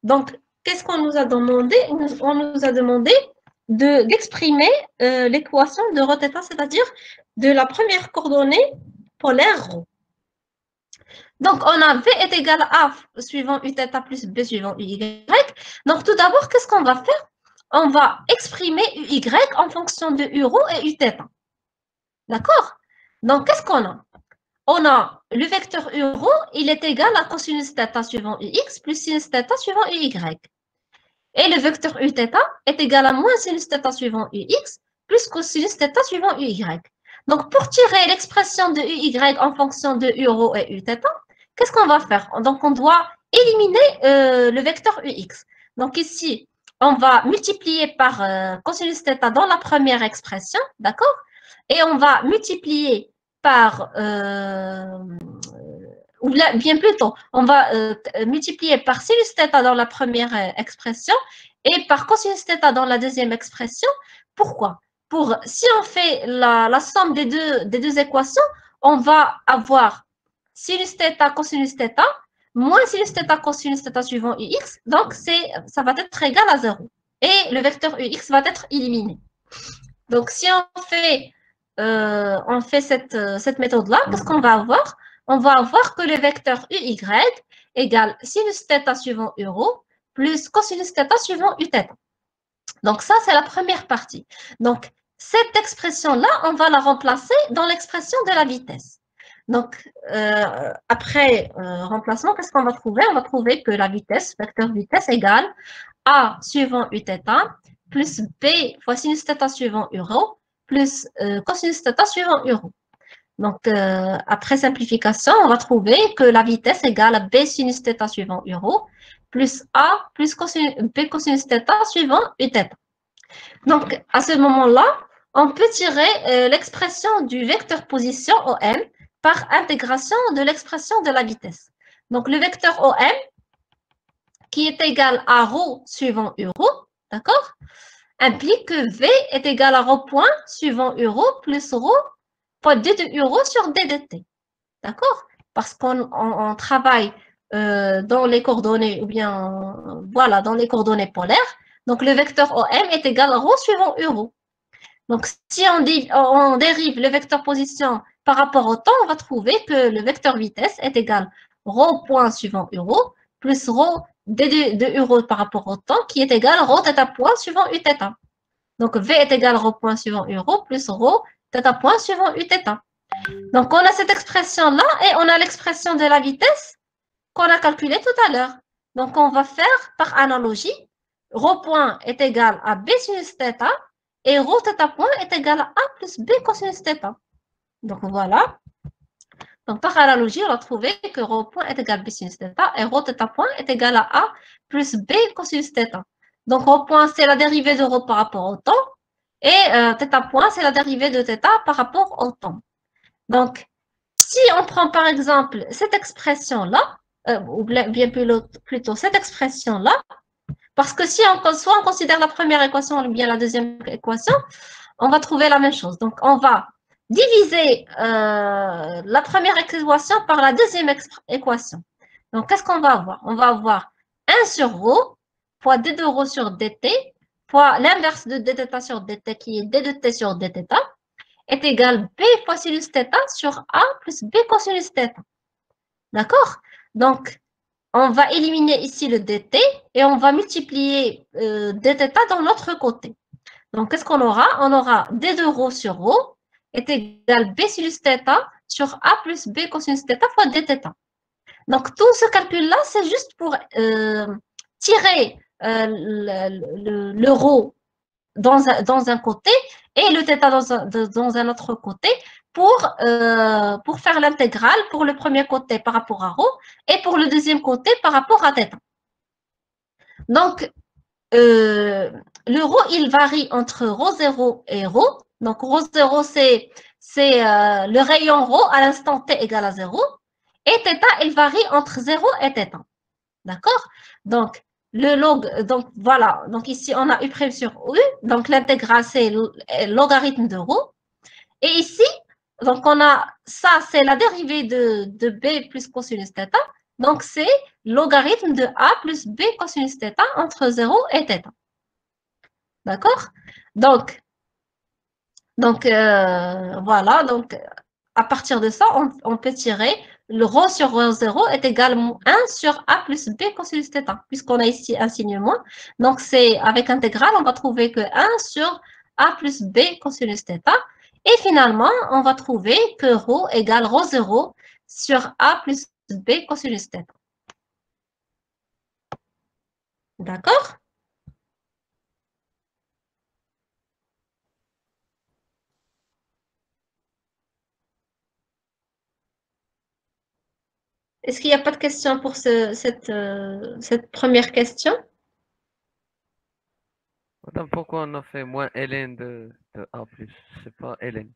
Donc, qu'est-ce qu'on nous a demandé? On nous a demandé d'exprimer l'équation de ρθ, c'est-à-dire de la première coordonnée polaire ρ. Donc, on a V est égal à A suivant Uθ plus B suivant Uy. Donc, tout d'abord, qu'est-ce qu'on va faire? On va exprimer Uy en fonction de Uro et Uθ. D'accord? Donc, qu'est-ce qu'on a? On a le vecteur Uro, il est égal à cosinus θ suivant Ux plus sinus θ suivant Uy. Et le vecteur Uθ est égal à moins sinus θ suivant Ux plus cosinus θ suivant Uy. Donc, pour tirer l'expression de Uy en fonction de Uro et Uθ, qu'est-ce qu'on va faire? Donc, on doit éliminer le vecteur Ux. Donc, ici, on va multiplier par cosinus θ dans la première expression, d'accord? Et on va multiplier par, ou bien plutôt, on va multiplier par sinus θ dans la première expression et par cosinus θ dans la deuxième expression. Pourquoi? Si on fait la somme des deux équations, on va avoir sinus θ cosinus θ moins sinus θ cosinus θ suivant Ux. Donc, ça va être égal à 0. Et le vecteur Ux va être éliminé. Donc, si on fait cette méthode-là, qu'est-ce qu'on va avoir? On va avoir que le vecteur Uy égale sinus θ suivant Uro plus cosinus θ suivant Uθ. Donc, ça, c'est la première partie. Donc, cette expression-là, on va la remplacer dans l'expression de la vitesse. Donc, après remplacement, qu'est-ce qu'on va trouver? On va trouver que la vitesse, vecteur vitesse égale A suivant Uθ plus B fois sinus θ suivant Uro plus cosinus θ suivant Uro. Donc, après simplification, on va trouver que la vitesse égale à B sinus θ suivant Uro plus A plus B cosinus θ suivant Uθ. Donc, à ce moment-là, on peut tirer l'expression du vecteur position OM par intégration de l'expression de la vitesse. Donc, le vecteur OM, qui est égal à ρ suivant Uro, d'accord, implique que V est égal à ρ point suivant Uro plus ρ fois d de Uro sur d de t. D'accord? Parce qu'on travaille dans les coordonnées, ou bien, voilà, dans les coordonnées polaires. Donc, le vecteur OM est égal à ρ suivant Uro. Donc, si on dérive le vecteur position par rapport au temps, on va trouver que le vecteur vitesse est égal à ρ point suivant Uro plus ρ d de Uro par rapport au temps qui est égal à ρ θ point suivant Uθ. Donc, V est égal à ρ point suivant Uro plus ρ θ point suivant Uθ. Donc, on a cette expression-là et on a l'expression de la vitesse qu'on a calculée tout à l'heure. Donc, on va faire par analogie, ρ point est égal à B sinus θ et ρ θ point est égal à A plus B cosinus θ. Donc, voilà. Donc, par analogie, on a trouvé que ρ point est égal à B sinus θ et ρ θ point est égal à A plus B cosinus θ. Donc, ρ point, c'est la dérivée de ρ par rapport au temps et θ point, c'est la dérivée de θ par rapport au temps. Donc, si on prend par exemple cette expression-là, ou bien plutôt cette expression-là, Parce que si soit on considère la première équation ou bien la deuxième équation, on va trouver la même chose. Donc, on va diviser la première équation par la deuxième équation. Donc, qu'est-ce qu'on va avoir? On va avoir 1 sur ρ fois d de ρ sur dt fois l'inverse de dθ sur dt qui est d de t sur dθ est égal b fois sinus θ sur a plus b cosinus θ. D'accord? Donc, on va éliminer ici le dt et on va multiplier dθ dans l'autre côté. Donc, qu'est-ce qu'on aura? On aura d de ρ sur ρ est égal b sinus θ sur a plus b cosinus θ fois dθ. Donc, tout ce calcul-là, c'est juste pour tirer le ρ dans un côté et le θ dans un autre côté pour faire l'intégrale pour le premier côté par rapport à ρ et pour le deuxième côté par rapport à θ. Donc, le ρ, il varie entre ρ0 et ρ. Donc, ρ0, c'est le rayon ρ à l'instant t égale à 0. Et θ, il varie entre 0 et θ. D'accord? Donc, le log, donc voilà. Donc, ici, on a u' sur u. Donc, l'intégrale, c'est logarithme de ρ. Et ici, donc, on a ça, c'est la dérivée de b plus cosinus θ. Donc, c'est logarithme de a plus b cosinus θ entre 0 et θ. D'accord? Donc voilà. Donc, à partir de ça, on peut tirer le ρ sur ρ0 est égal à 1 sur a plus b cosinus θ, puisqu'on a ici un signe moins. Donc, c'est avec intégrale, on va trouver que 1 sur a plus b cosinus θ. Et finalement, on va trouver que ρ égale ρ0 sur a plus b cosinus θ. D'accord? Est-ce qu'il n'y a pas de question pour cette première question? Madame, pourquoi on a fait moins ln de A+? C'est pas ln,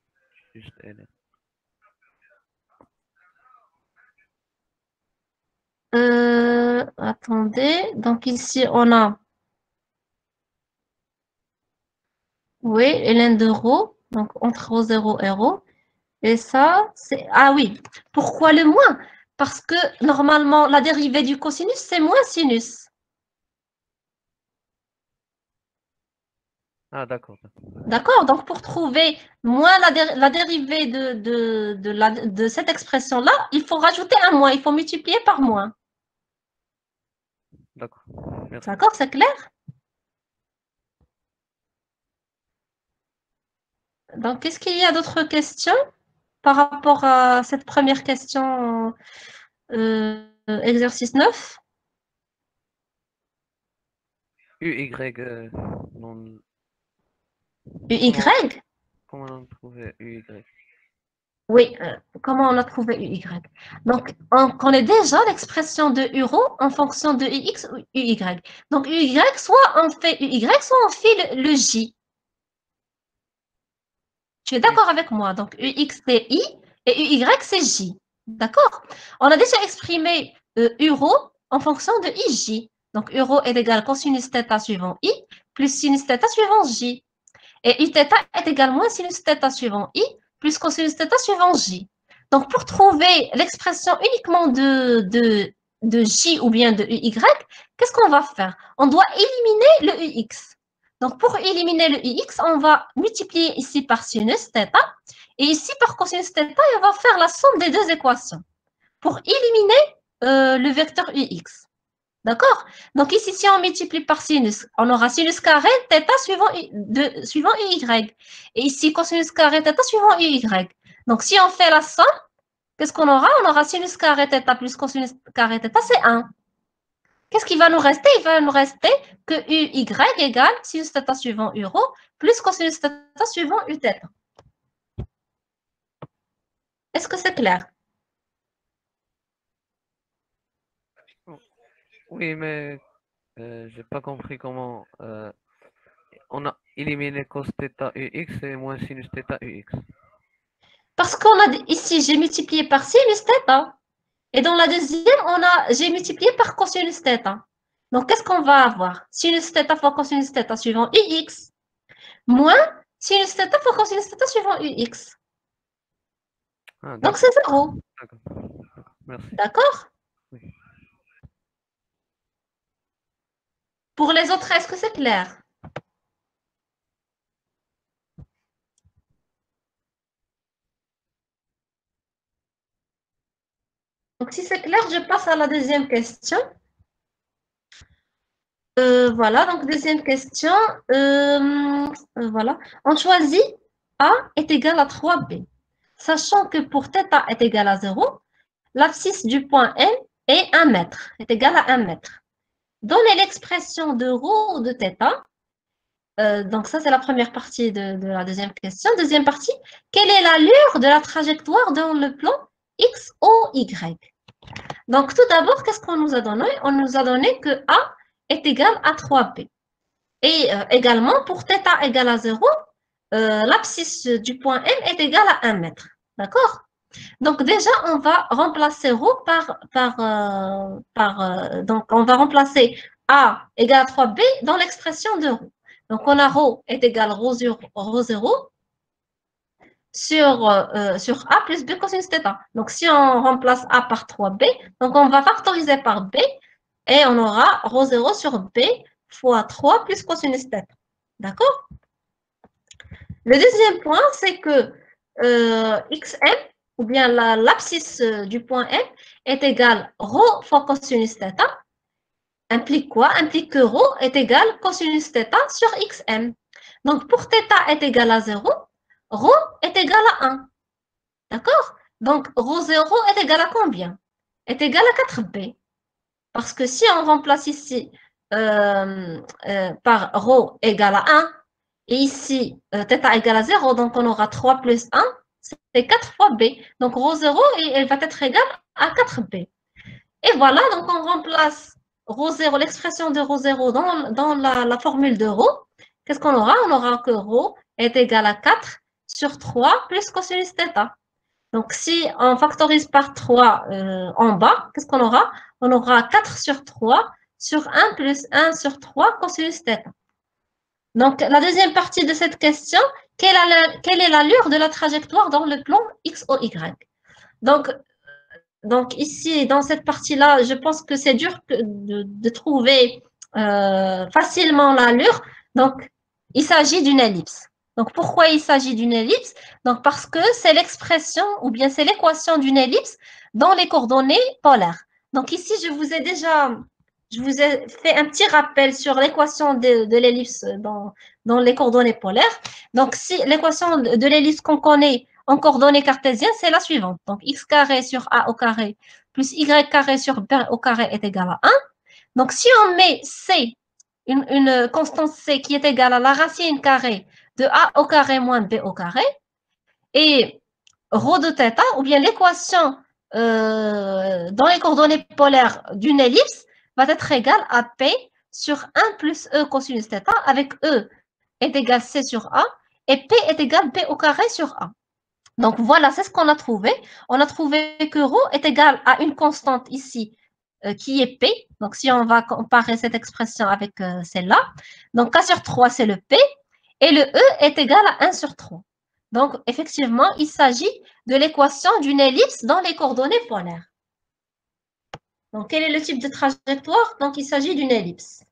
juste ln. Attendez, donc ici on a, oui, ln de ρ, donc entre ρ0 et ρ. Et ça, c'est, ah oui, pourquoi le moins? Parce que normalement, la dérivée du cosinus, c'est moins sinus. Ah, d'accord. D'accord? Donc, pour trouver moins la dérivée de cette expression-là, il faut rajouter un moins, il faut multiplier par moins. D'accord. Merci. D'accord, c'est clair? Donc, est-ce qu'il y a d'autres questions par rapport à cette première question, exercice 9? UY, non. UY? Comment on trouvait UY? Oui, comment on a trouvé UY? Donc, on connaît déjà l'expression de euro en fonction de UX ou UY. Donc, UY, soit on fait UY, soit on fait le J. Tu es d'accord avec moi? Donc, UX, c'est I et UY, c'est J. D'accord? On a déjà exprimé euro en fonction de IJ. Donc, euro est égal cosinus θ suivant I plus sinus θ suivant J. Et Uθ est égal moins sinus θ suivant I plus cosinus θ suivant J. Donc, pour trouver l'expression uniquement de J ou bien de UY, qu'est-ce qu'on va faire? On doit éliminer le UX. Donc, pour éliminer le UX, on va multiplier ici par sinus θ et ici par cosinus θ et on va faire la somme des deux équations pour éliminer le vecteur UX. D'accord? Donc ici, si on multiplie par sinus, on aura sinus carré θ suivant UY. Et ici, cosinus carré θ suivant UY. Donc si on fait la somme, qu'est-ce qu'on aura? On aura sinus carré θ plus cosinus carré θ, c'est 1. Qu'est-ce qui va nous rester? Il va nous rester que UY égale sinus θ suivant URO plus cosinus θ suivant Uθ. Est-ce que c'est clair? Oui, mais j'ai pas compris comment on a éliminé cos θ UX et moins sinus θ UX. Parce qu'on a ici, j'ai multiplié par sinus θ. Et dans la deuxième, j'ai multiplié par cosinus θ. Donc, qu'est-ce qu'on va avoir? Sinus θ fois cosinus θ suivant ux, moins sinus θ fois cosinus θ suivant ux. Ah, Donc, c'est 0. D'accord. Merci. D'accord? Oui. Pour les autres, est-ce que c'est clair? Donc, si c'est clair, je passe à la deuxième question. Voilà, donc deuxième question. Voilà. On choisit A est égal à 3B. Sachant que pour θ est égal à 0, l'abscisse du point N est 1 mètre, est égal à 1 mètre. Donnez l'expression de ρ ou de θ. Donc ça, c'est la première partie de la deuxième question. Deuxième partie, quelle est l'allure de la trajectoire dans le plan X, O, Y? Donc tout d'abord, qu'est-ce qu'on nous a donné? On nous a donné que A est égal à 3B. Et également, pour θ égale à 0, l'abscisse du point M est égal à 1 mètre. D'accord? Donc déjà, on va remplacer ρ donc on va remplacer A égale à 3B dans l'expression de ρ. Donc on a ρ est égal à ρ0 sur A plus B cosinus θ. Donc si on remplace A par 3B, donc on va factoriser par B et on aura ρ0 sur B fois 3 plus cosinus θ. D'accord? Le deuxième point, c'est que xm, ou bien l'abscisse du point M, est égal à ρ fois cosinus θ. Implique quoi? Implique que ρ est égal à cosinus θ sur xm. Donc, pour θ est égal à 0, ρ est égal à 1. D'accord? Donc, ρ0 est égal à combien? Est égal à 4b. Parce que si on remplace ici par ρ égale à 1, et ici, θ égale à 0, donc on aura 3 plus 1, c'est 4 fois b. Donc, ρ0, elle va être égale à 4b. Et voilà, donc on remplace ρ0, l'expression de ρ0 dans la formule de ρ. Qu'est-ce qu'on aura? On aura que ρ est égal à 4 sur 3 plus cosinus θ. Donc, si on factorise par 3 en bas, qu'est-ce qu'on aura? On aura 4 sur 3 sur 1 plus 1 sur 3 cosinus θ. Donc, la deuxième partie de cette question, quelle est l'allure de la trajectoire dans le plan X, O, Y? Donc ici, dans cette partie-là, je pense que c'est dur de trouver facilement l'allure. Donc, il s'agit d'une ellipse. Donc, pourquoi il s'agit d'une ellipse? Donc, parce que c'est l'expression ou bien c'est l'équation d'une ellipse dans les coordonnées polaires. Donc, ici, je vous ai fait un petit rappel sur l'équation de l'ellipse dans les coordonnées polaires. Donc, si l'équation de l'ellipse qu'on connaît en coordonnées cartésiennes, c'est la suivante. Donc, x carré sur a au carré plus y carré sur b au carré est égal à 1. Donc, si on met c, une constante c qui est égale à la racine carrée de a au carré moins b au carré, et ρ de θ, ou bien l'équation dans les coordonnées polaires d'une ellipse va être égale à P sur 1 plus E cosinus θ, avec E est égal C sur A, et P est égal B au carré sur A. Donc voilà, c'est ce qu'on a trouvé. On a trouvé que ρ est égal à une constante ici qui est P. Donc si on va comparer cette expression avec celle-là, donc K sur 3 c'est le P, et le E est égal à 1 sur 3. Donc, effectivement, il s'agit de l'équation d'une ellipse dans les coordonnées polaires. Donc, quel est le type de trajectoire? Donc, il s'agit d'une ellipse.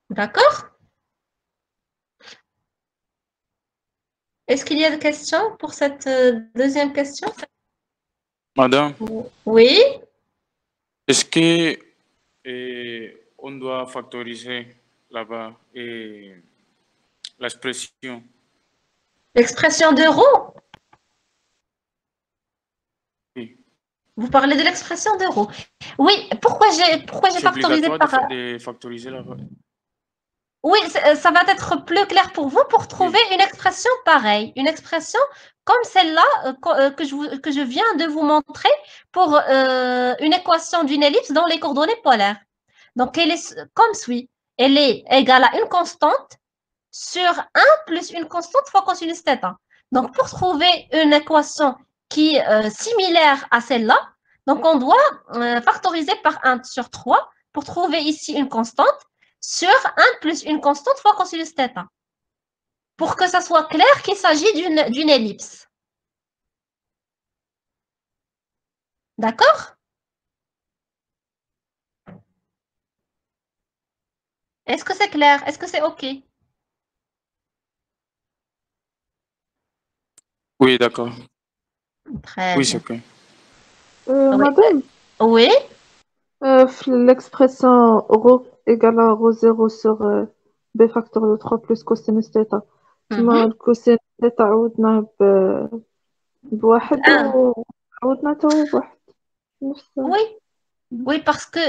D'accord? Est-ce qu'il y a des questions pour cette deuxième question? Madame, Oui. est-ce que on doit factoriser là-bas l'expression? L'expression de ρ? Oui. Vous parlez de l'expression de ρ. Oui, pourquoi j'ai factorisé par... de factoriser là-bas. Oui, ça va être plus clair pour vous pour trouver une expression pareille. Une expression comme celle-là que je viens de vous montrer pour une équation d'une ellipse dans les coordonnées polaires. Donc, elle est comme suit. Elle est égale à une constante sur 1 plus une constante fois cosinus θ. Donc, pour trouver une équation qui est similaire à celle-là. Donc, on doit factoriser par 1 sur 3 pour trouver ici une constante sur 1 plus une constante fois cosinus θ. Pour que ça soit clair qu'il s'agit d'une ellipse. D'accord? Est-ce que c'est clair? Est-ce que c'est OK? Oui, d'accord. Très Oui, bien. c'est OK. Oui. Madame, Oui? l'expression ρ égale à ρ0 sur b facteur de 3 plus cosinus θ. كما الكوسين θ عوضناه بواحد Ah, وعوضنا تو بواحد نفس oui. Oui, parce que,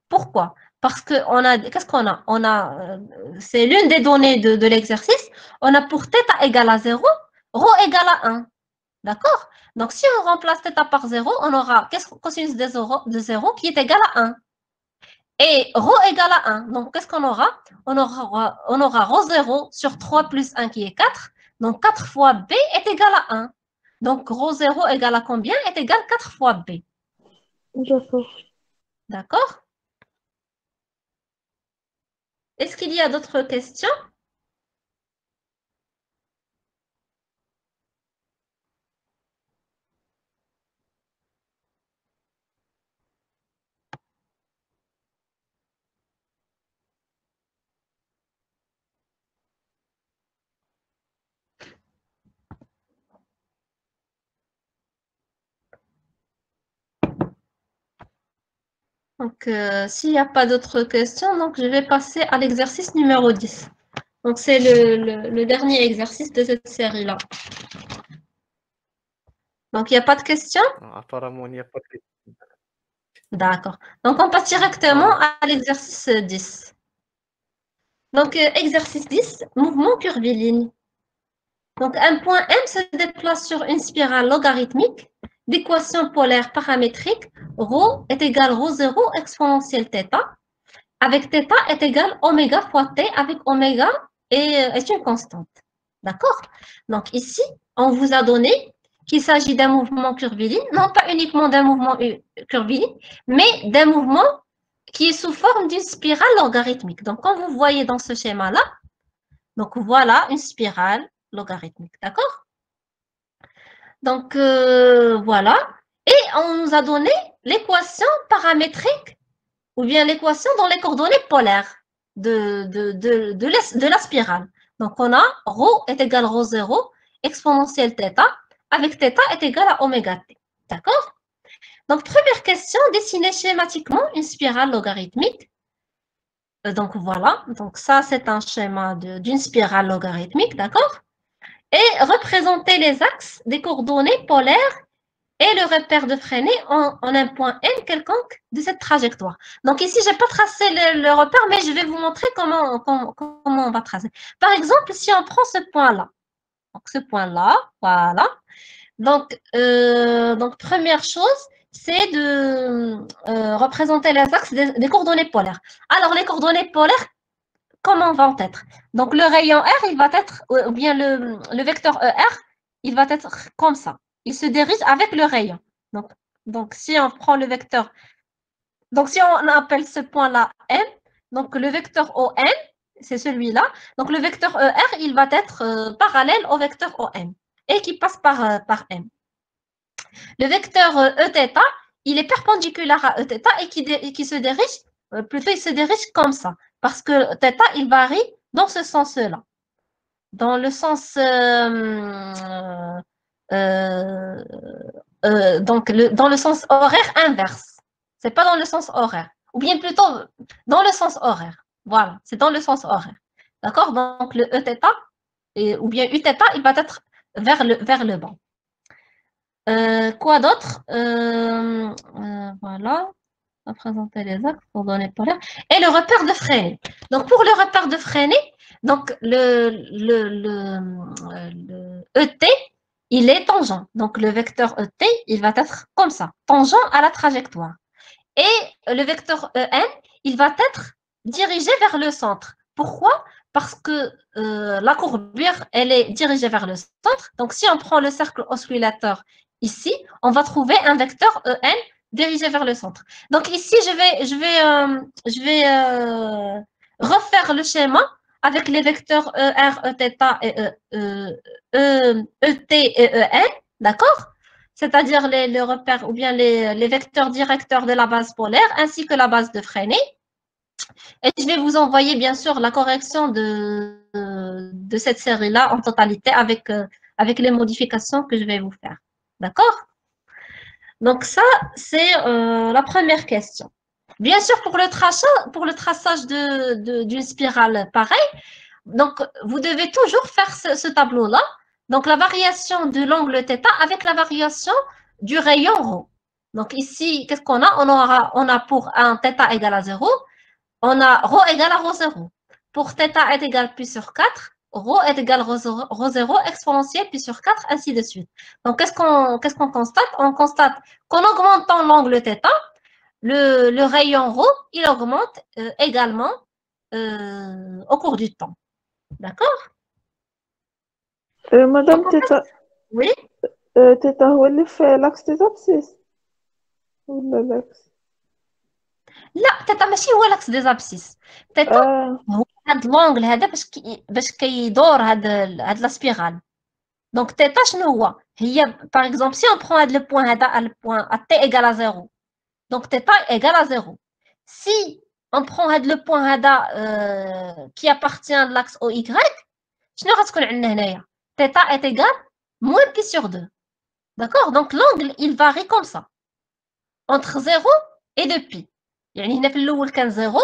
pourquoi? Parce que on a, qu'est-ce qu'on a? On a, c'est l'une des données de l'exercice. On a pour θ égale à 0, ρ égale à 1. D'accord? Donc, si on remplace θ par 0, on aura cosinus de 0 qui est égal à 1. Et ρ égale à 1. Donc, qu'est-ce qu'on aura? On aura ρ0 sur 3 plus 1 qui est 4. Donc, 4 fois b est égal à 1. Donc, ρ0 égale à combien? Est égal à 4 fois b. D'accord. D'accord? Est-ce qu'il y a d'autres questions? Donc, s'il n'y a pas d'autres questions, donc je vais passer à l'exercice numéro 10. Donc, c'est le dernier exercice de cette série-là. Donc, il n'y a pas de questions? Apparemment, il n'y a pas de question. D'accord. Donc, on passe directement à l'exercice 10. Donc, exercice 10, mouvement curviligne. Donc, un point M se déplace sur une spirale logarithmique d'équation polaire paramétrique ρ est égal à ρ0 exponentielle θ, avec θ est égal à oméga fois t, avec oméga est une constante. D'accord? Donc, ici, on vous a donné qu'il s'agit d'un mouvement curviligne, non pas uniquement d'un mouvement curviligne, mais d'un mouvement qui est sous forme d'une spirale logarithmique. Donc, comme vous voyez dans ce schéma-là, donc voilà une spirale logarithmique. D'accord? Donc, voilà. Et on nous a donné l'équation paramétrique ou bien l'équation dans les coordonnées polaires de la spirale. Donc, on a ρ est égal à ρ0 exponentielle θ avec θ est égal à oméga t. D'accord? Donc, première question, dessiner schématiquement une spirale logarithmique. Donc, voilà. Donc, ça, c'est un schéma d'une spirale logarithmique. D'accord? Et représenter les axes des coordonnées polaires et le repère de Freinet en un point N quelconque de cette trajectoire. Donc ici, je n'ai pas tracé le repère, mais je vais vous montrer comment on va tracer. Par exemple, si on prend ce point-là, donc ce point-là, voilà. Donc, première chose, c'est de représenter les axes des coordonnées polaires. Alors, les coordonnées polaires, comment vont être? Donc, le rayon R, il va être, ou bien le vecteur ER, il va être comme ça. Il se dirige avec le rayon. Donc, si on prend le vecteur, donc si on appelle ce point-là M, donc le vecteur ON, c'est celui-là. Donc, le vecteur ER, il va être parallèle au vecteur OM et qui passe par M. Le vecteur Eθ, il est perpendiculaire à Eθ et qui se dirige, plutôt il se dirige comme ça, parce que θ, il varie dans ce sens-là. Dans le sens dans le sens horaire inverse. C'est pas dans le sens horaire. Ou bien plutôt dans le sens horaire. Voilà, c'est dans le sens horaire. D'accord? Donc le Eθ, ou bien Uθ, il va être vers le bas. Quoi d'autre? Voilà. On va présenter les axes pour donner polaires. Et le repère de Freinet. Donc pour le repère de Freinet, donc le ET, il est tangent. Donc le vecteur ET, il va être comme ça, tangent à la trajectoire. Et le vecteur EN, il va être dirigé vers le centre. Pourquoi? Parce que la courbure, elle est dirigée vers le centre. Donc si on prend le cercle oscillateur ici, on va trouver un vecteur En dirigé vers le centre. Donc ici, je vais refaire le schéma avec les vecteurs ER, Eθ et ET et En, d'accord? C'est-à-dire les repères ou bien les vecteurs directeurs de la base polaire ainsi que la base de Freinet. Et je vais vous envoyer bien sûr la correction de cette série-là en totalité avec les modifications que je vais vous faire. D'accord? Donc ça, c'est la première question. Bien sûr, pour le traçage d'une spirale pareille, donc vous devez toujours faire ce tableau-là. Donc la variation de l'angle θ avec la variation du rayon ρ. Donc ici, qu'est-ce qu'on a? On a pour un θ égale à 0, on a ρ égale à ρ0. Pour θ est égal pi sur 4, ρ est égal à ρ0 exponentielle pi sur 4, ainsi de suite. Donc, qu'est-ce qu'on constate? On constate qu'en augmentant l'angle θ, le rayon ρ, il augmente également au cours du temps. D'accord? Madame Teta, Oui? Teta هو اللي في l'axe des abscisses ولا l'axe لا تيتا ماشي هو لاكس دي زابسيس تيتا هو هاد لونغل هذا باش كيدور هاد لا سبيرال دونك تيتا شنو هو هي باغ اكزومبل سي اون برون هاد لو بوين هذا البوين تي ايغال ا 0 دونك تيتا ايغال ا 0 سي اون برون هاد لو بوين هذا كي ابارتيان لاكس او واي شنو غتكون عندنا هنايا تيتا est égal moins pi sur 2 d'accord donc l'angle il varie comme ça entre 0 et 2 pi يعني هنا في الاول كان 0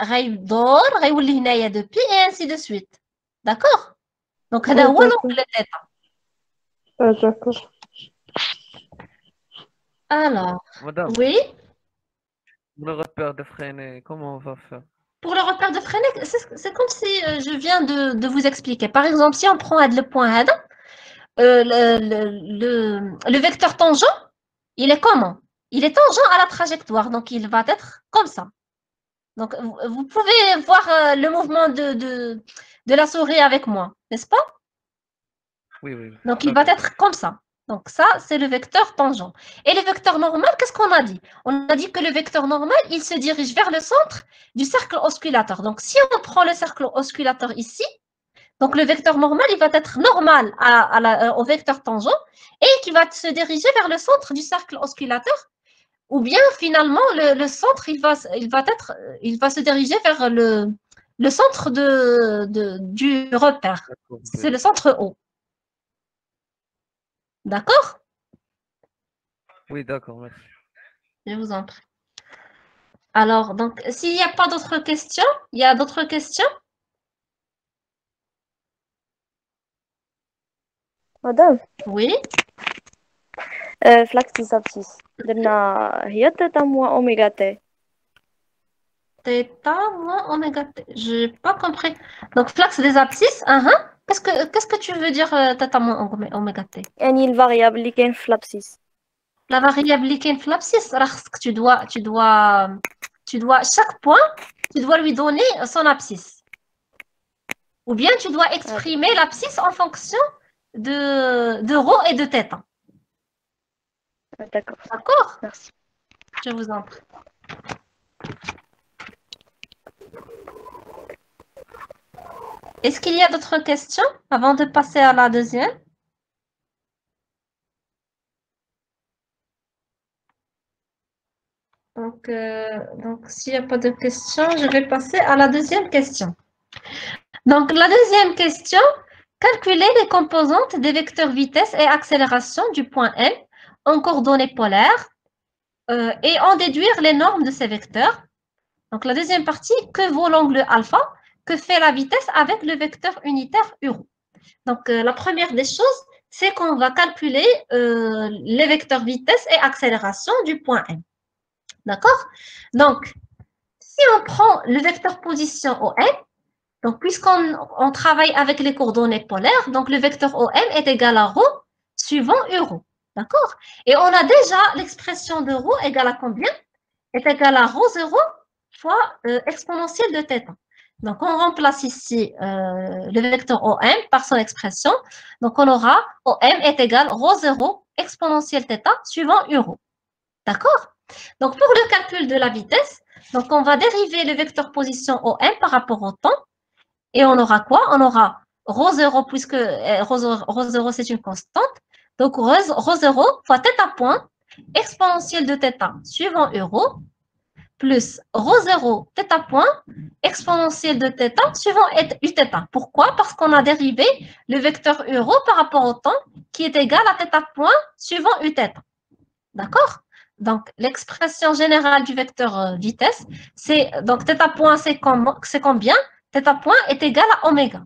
غيدور غيولي هنايا 2 بي اي انسي دو سويت داكوغ دونك هذا هو لونغل تيتا d'accord. alors Madame, oui le repère de Freinet, comment on va faire? pour le repère de Freinet c'est comme si je viens de vous expliquer par exemple si on prend le point هذا le vecteur tangent il est comment il est tangent à la trajectoire donc il va être comme ça. Donc, vous pouvez voir le mouvement de la souris avec moi, n'est-ce pas? Oui, oui. Donc, il va être comme ça. Donc, ça, c'est le vecteur tangent. Et le vecteur normal, qu'est-ce qu'on a dit? On a dit que le vecteur normal, il se dirige vers le centre du cercle osculateur. Donc, si on prend le cercle osculateur ici, donc le vecteur normal, il va être normal au vecteur tangent et qui va se diriger vers le centre du cercle osculateur. Ou bien finalement le centre il va se diriger vers le centre du repère. C'est le centre O. D'accord? Oui, d'accord, merci. Je vous en prie. Alors, donc, s'il n'y a pas d'autres questions, il y a d'autres questions? Madame, Oui. في l'axe des abscisses درنا هي θ moins oméga t. Θ moins oméga t. Je n'ai pas compris. Donc, flax des abscisses, qu'est-ce que tu veux dire θ moins oméga t? يعني الفاريابل اللي كاين في l'abscisse. La variable اللي كاين في l'abscisse, tu dois chaque point, tu dois lui donner son abscisse. Ou bien tu dois exprimer l'abscisse en fonction de ρ et de θ. D'accord. D'accord? Merci. Je vous en prie. Est-ce qu'il y a d'autres questions avant de passer à la deuxième? Donc s'il n'y a pas de questions, je vais passer à la deuxième question. Donc, la deuxième question, calculer les composantes des vecteurs vitesse et accélération du point M en coordonnées polaires et en déduire les normes de ces vecteurs. Donc, la deuxième partie, que vaut l'angle alpha? Que fait la vitesse avec le vecteur unitaire URO? Donc, la première des choses, c'est qu'on va calculer les vecteurs vitesse et accélération du point M. D'accord? Donc, si on prend le vecteur position OM, donc puisqu'on travaille avec les coordonnées polaires, donc le vecteur OM est égal à ρ suivant URO. D'accord? Et on a déjà l'expression de ρ égale à combien? Est égal à ρ0 fois exponentielle de θ. Donc, on remplace ici le vecteur OM par son expression. Donc, on aura OM est égal ρ0 exponentielle θ suivant U-ρ. D'accord? Donc, pour le calcul de la vitesse, donc on va dériver le vecteur position OM par rapport au temps. Et on aura quoi? On aura ρ0 puisque ρ0 c'est une constante. Donc, ρ0 fois θ point exponentielle de θ suivant U-ρ plus ρ0 θ point exponentielle de θ suivant uθ. Pourquoi? Parce qu'on a dérivé le vecteur U-ρ par rapport au temps qui est égal à θ point suivant uθ. D'accord? Donc, l'expression générale du vecteur vitesse, c'est donc θ point, c'est combien? θ point est égal à oméga.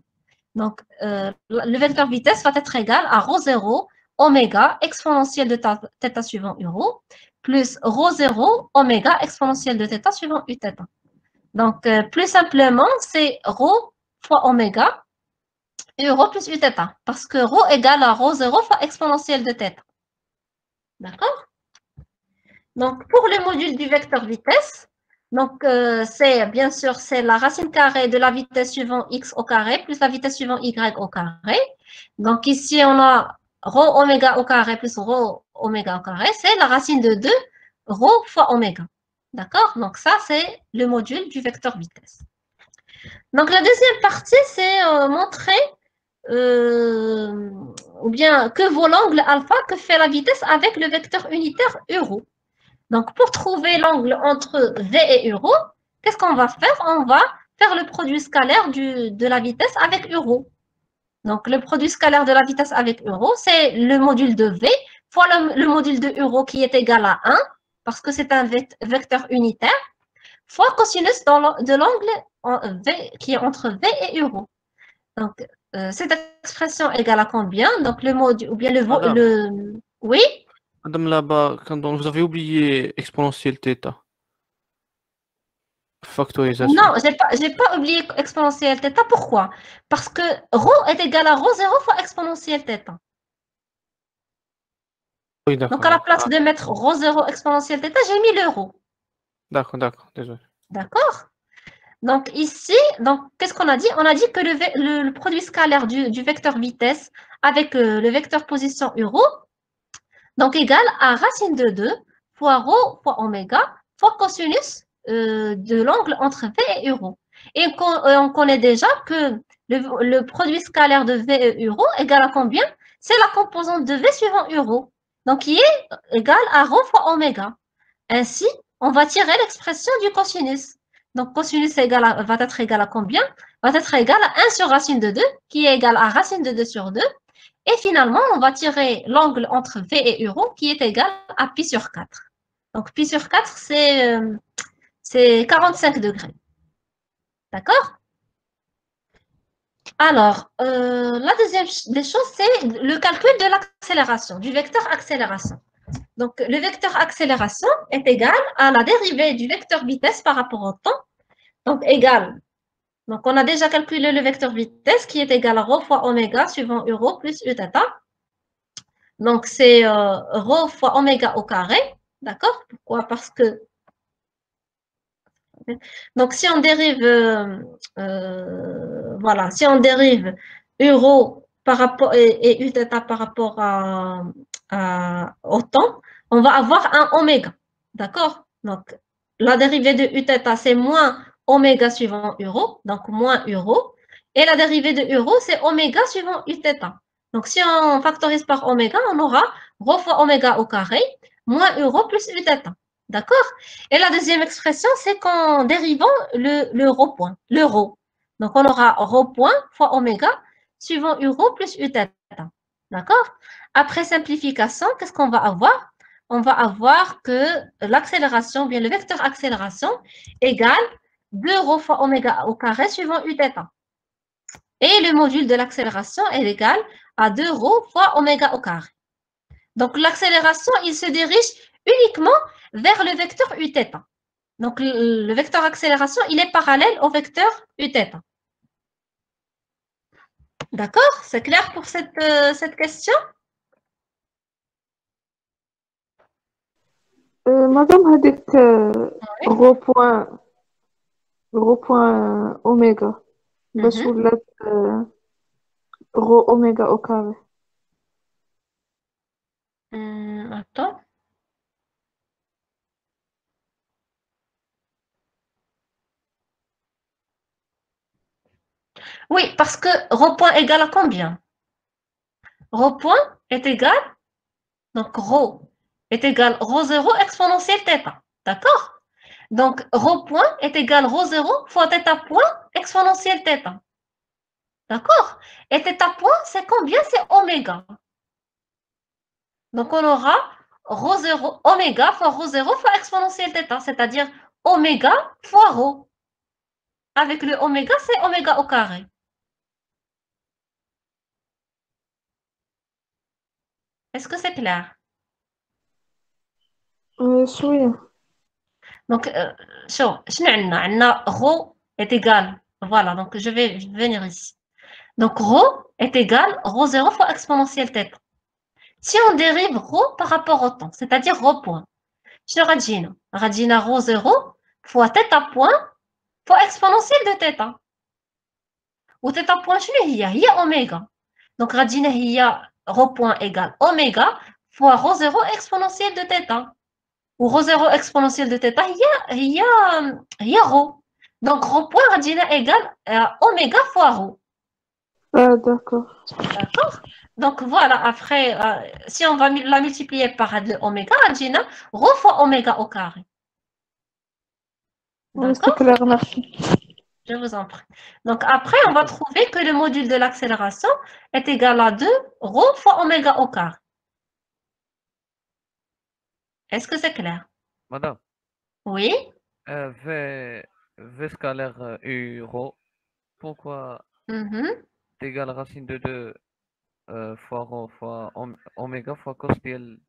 Donc, le vecteur vitesse va être égal à ρ0 oméga exponentielle de θ suivant U-ρ plus ρ0 oméga exponentielle de θ suivant uθ. Donc, plus simplement, c'est ρ fois oméga U-ρ plus uθ parce que ρ égale à ρ0 fois exponentielle de θ. D'accord? Donc, pour le module du vecteur vitesse, donc c'est bien sûr c'est la racine carrée de la vitesse suivant x au carré plus la vitesse suivant y au carré. Donc ici on a ρ oméga au carré plus ρ oméga au carré, c'est la racine de 2 ρ fois oméga. D'accord? Donc ça c'est le module du vecteur vitesse. Donc la deuxième partie c'est montrer ou bien que vaut l'angle alpha que fait la vitesse avec le vecteur unitaire U-ρ. Donc, pour trouver l'angle entre V et U-ρ, qu'est-ce qu'on va faire? On va faire le produit scalaire de la vitesse avec U-ρ. Donc, le produit scalaire de la vitesse avec U-ρ, c'est le module de V fois le module de U-ρ qui est égal à 1, parce que c'est un vecteur unitaire, fois cosinus de l'angle qui est entre V et U-ρ. Donc, cette expression égale à combien? Donc, le module, ou bien le... Oui? Madame là-bas, quand vous avez oublié exponentielle θ. Factorisation. Non, j'ai pas oublié exponentielle θ. Pourquoi? Parce que ρ est égal à ρ0 fois exponentielle θ. Oui, d'accord. Donc, à la place de mettre ρ0 exponentielle θ, j'ai mis le ρ. D'accord, désolé. D'accord? Donc, ici, qu'est-ce qu'on a dit? On a dit que le produit scalaire du vecteur vitesse avec le vecteur position U-ρ, donc égal à racine de 2 fois ρ fois oméga fois cosinus de l'angle entre V et U-ρ. Et on connaît déjà que le produit scalaire de V et U-ρ égale à combien? C'est la composante de V suivant U-ρ, donc qui est égale à ρ fois oméga. Ainsi, on va tirer l'expression du cosinus. Donc, cosinus va être égal à combien? Va être égal à 1 sur racine de 2, qui est égal à racine de 2 sur 2. Et finalement, on va tirer l'angle entre V et U-ρ, qui est égal à pi sur 4. Donc, pi sur 4, c'est 45 degrés. D'accord? Alors, la deuxième des choses, c'est le calcul de l'accélération, du vecteur accélération. Donc, le vecteur accélération est égal à la dérivée du vecteur vitesse par rapport au temps. Donc, égal. Donc, on a déjà calculé le vecteur vitesse qui est égal à ρ fois oméga suivant U-ρ plus uθ. Donc, c'est ρ fois oméga au carré. D'accord? Pourquoi? Parce que... Donc, si on dérive, voilà, si on dérive U-ρ par rapport, et uθ par rapport au temps, on va avoir un oméga. D'accord? Donc, la dérivée de uθ, c'est moins oméga suivant U-ρ, donc moins U-ρ. Et la dérivée de U-ρ, c'est oméga suivant uθ. Donc, si on factorise par oméga, on aura ρ fois oméga au carré, moins U-ρ plus uθ. D'accord? Et la deuxième expression, c'est qu'en dérivant le ρ point, le ρ. Donc, on aura ρ point fois oméga suivant U-ρ plus uθ. D'accord? Après simplification, qu'est-ce qu'on va avoir? On va avoir que l'accélération, bien le vecteur accélération, égale 2ρ fois oméga au carré suivant uθ. Et le module de l'accélération est égal à 2ρ fois oméga au carré. Donc, l'accélération, il se dirige uniquement vers le vecteur uθ. Donc, le vecteur accélération, il est parallèle au vecteur uθ. D'accord? C'est clair pour cette question? Madame, هذيك رو بوان rho point oméga. باش Mhm. ولات rho oméga au carré. Attends. Oui, parce que rho point égale à combien? Rho point est égal, donc rho est égal rho 0 exponentielle θ. D'accord? Donc rho point est égal rho 0 fois θ point exponentielle θ. D'accord? Et θ point, c'est combien? C'est oméga. Donc on aura rho 0, oméga fois rho 0 fois exponentielle θ, c'est-à-dire oméga fois rho. Avec le oméga, c'est oméga au carré. Est-ce que c'est clair? شوية. Donc, rho est égal. Voilà, donc je vais venir ici. Donc, rho est égal rho 0 fois exponentielle θ. Si on dérive rho par rapport au temps, c'est-à-dire rho point, شنو غتجينا؟ غتجينا rho 0 fois θ point fois exponentielle de θ. و θ point شنو هي oméga. Donc, غتجينا هي rho point égale oméga fois rho 0 exponentielle de θ. Ou rho 0 exponentielle de θ هي rho. Donc, rho point غتجينا égale oméga fois rho. d'accord. D'accord? Donc, voilà, après, si on va la multiplier par le oméga, غتجينا rho fois oméga au carré. Oui, c'est D'accord? clair, merci. Je vous en prie. Donc, après, on va trouver que le module de l'accélération est égal à 2 rho fois oméga au carré. Est-ce que c'est clair? Madame, Oui? V scalaire U rho, pourquoi est égal à racine de 2 fois rho fois oméga fois cos ديال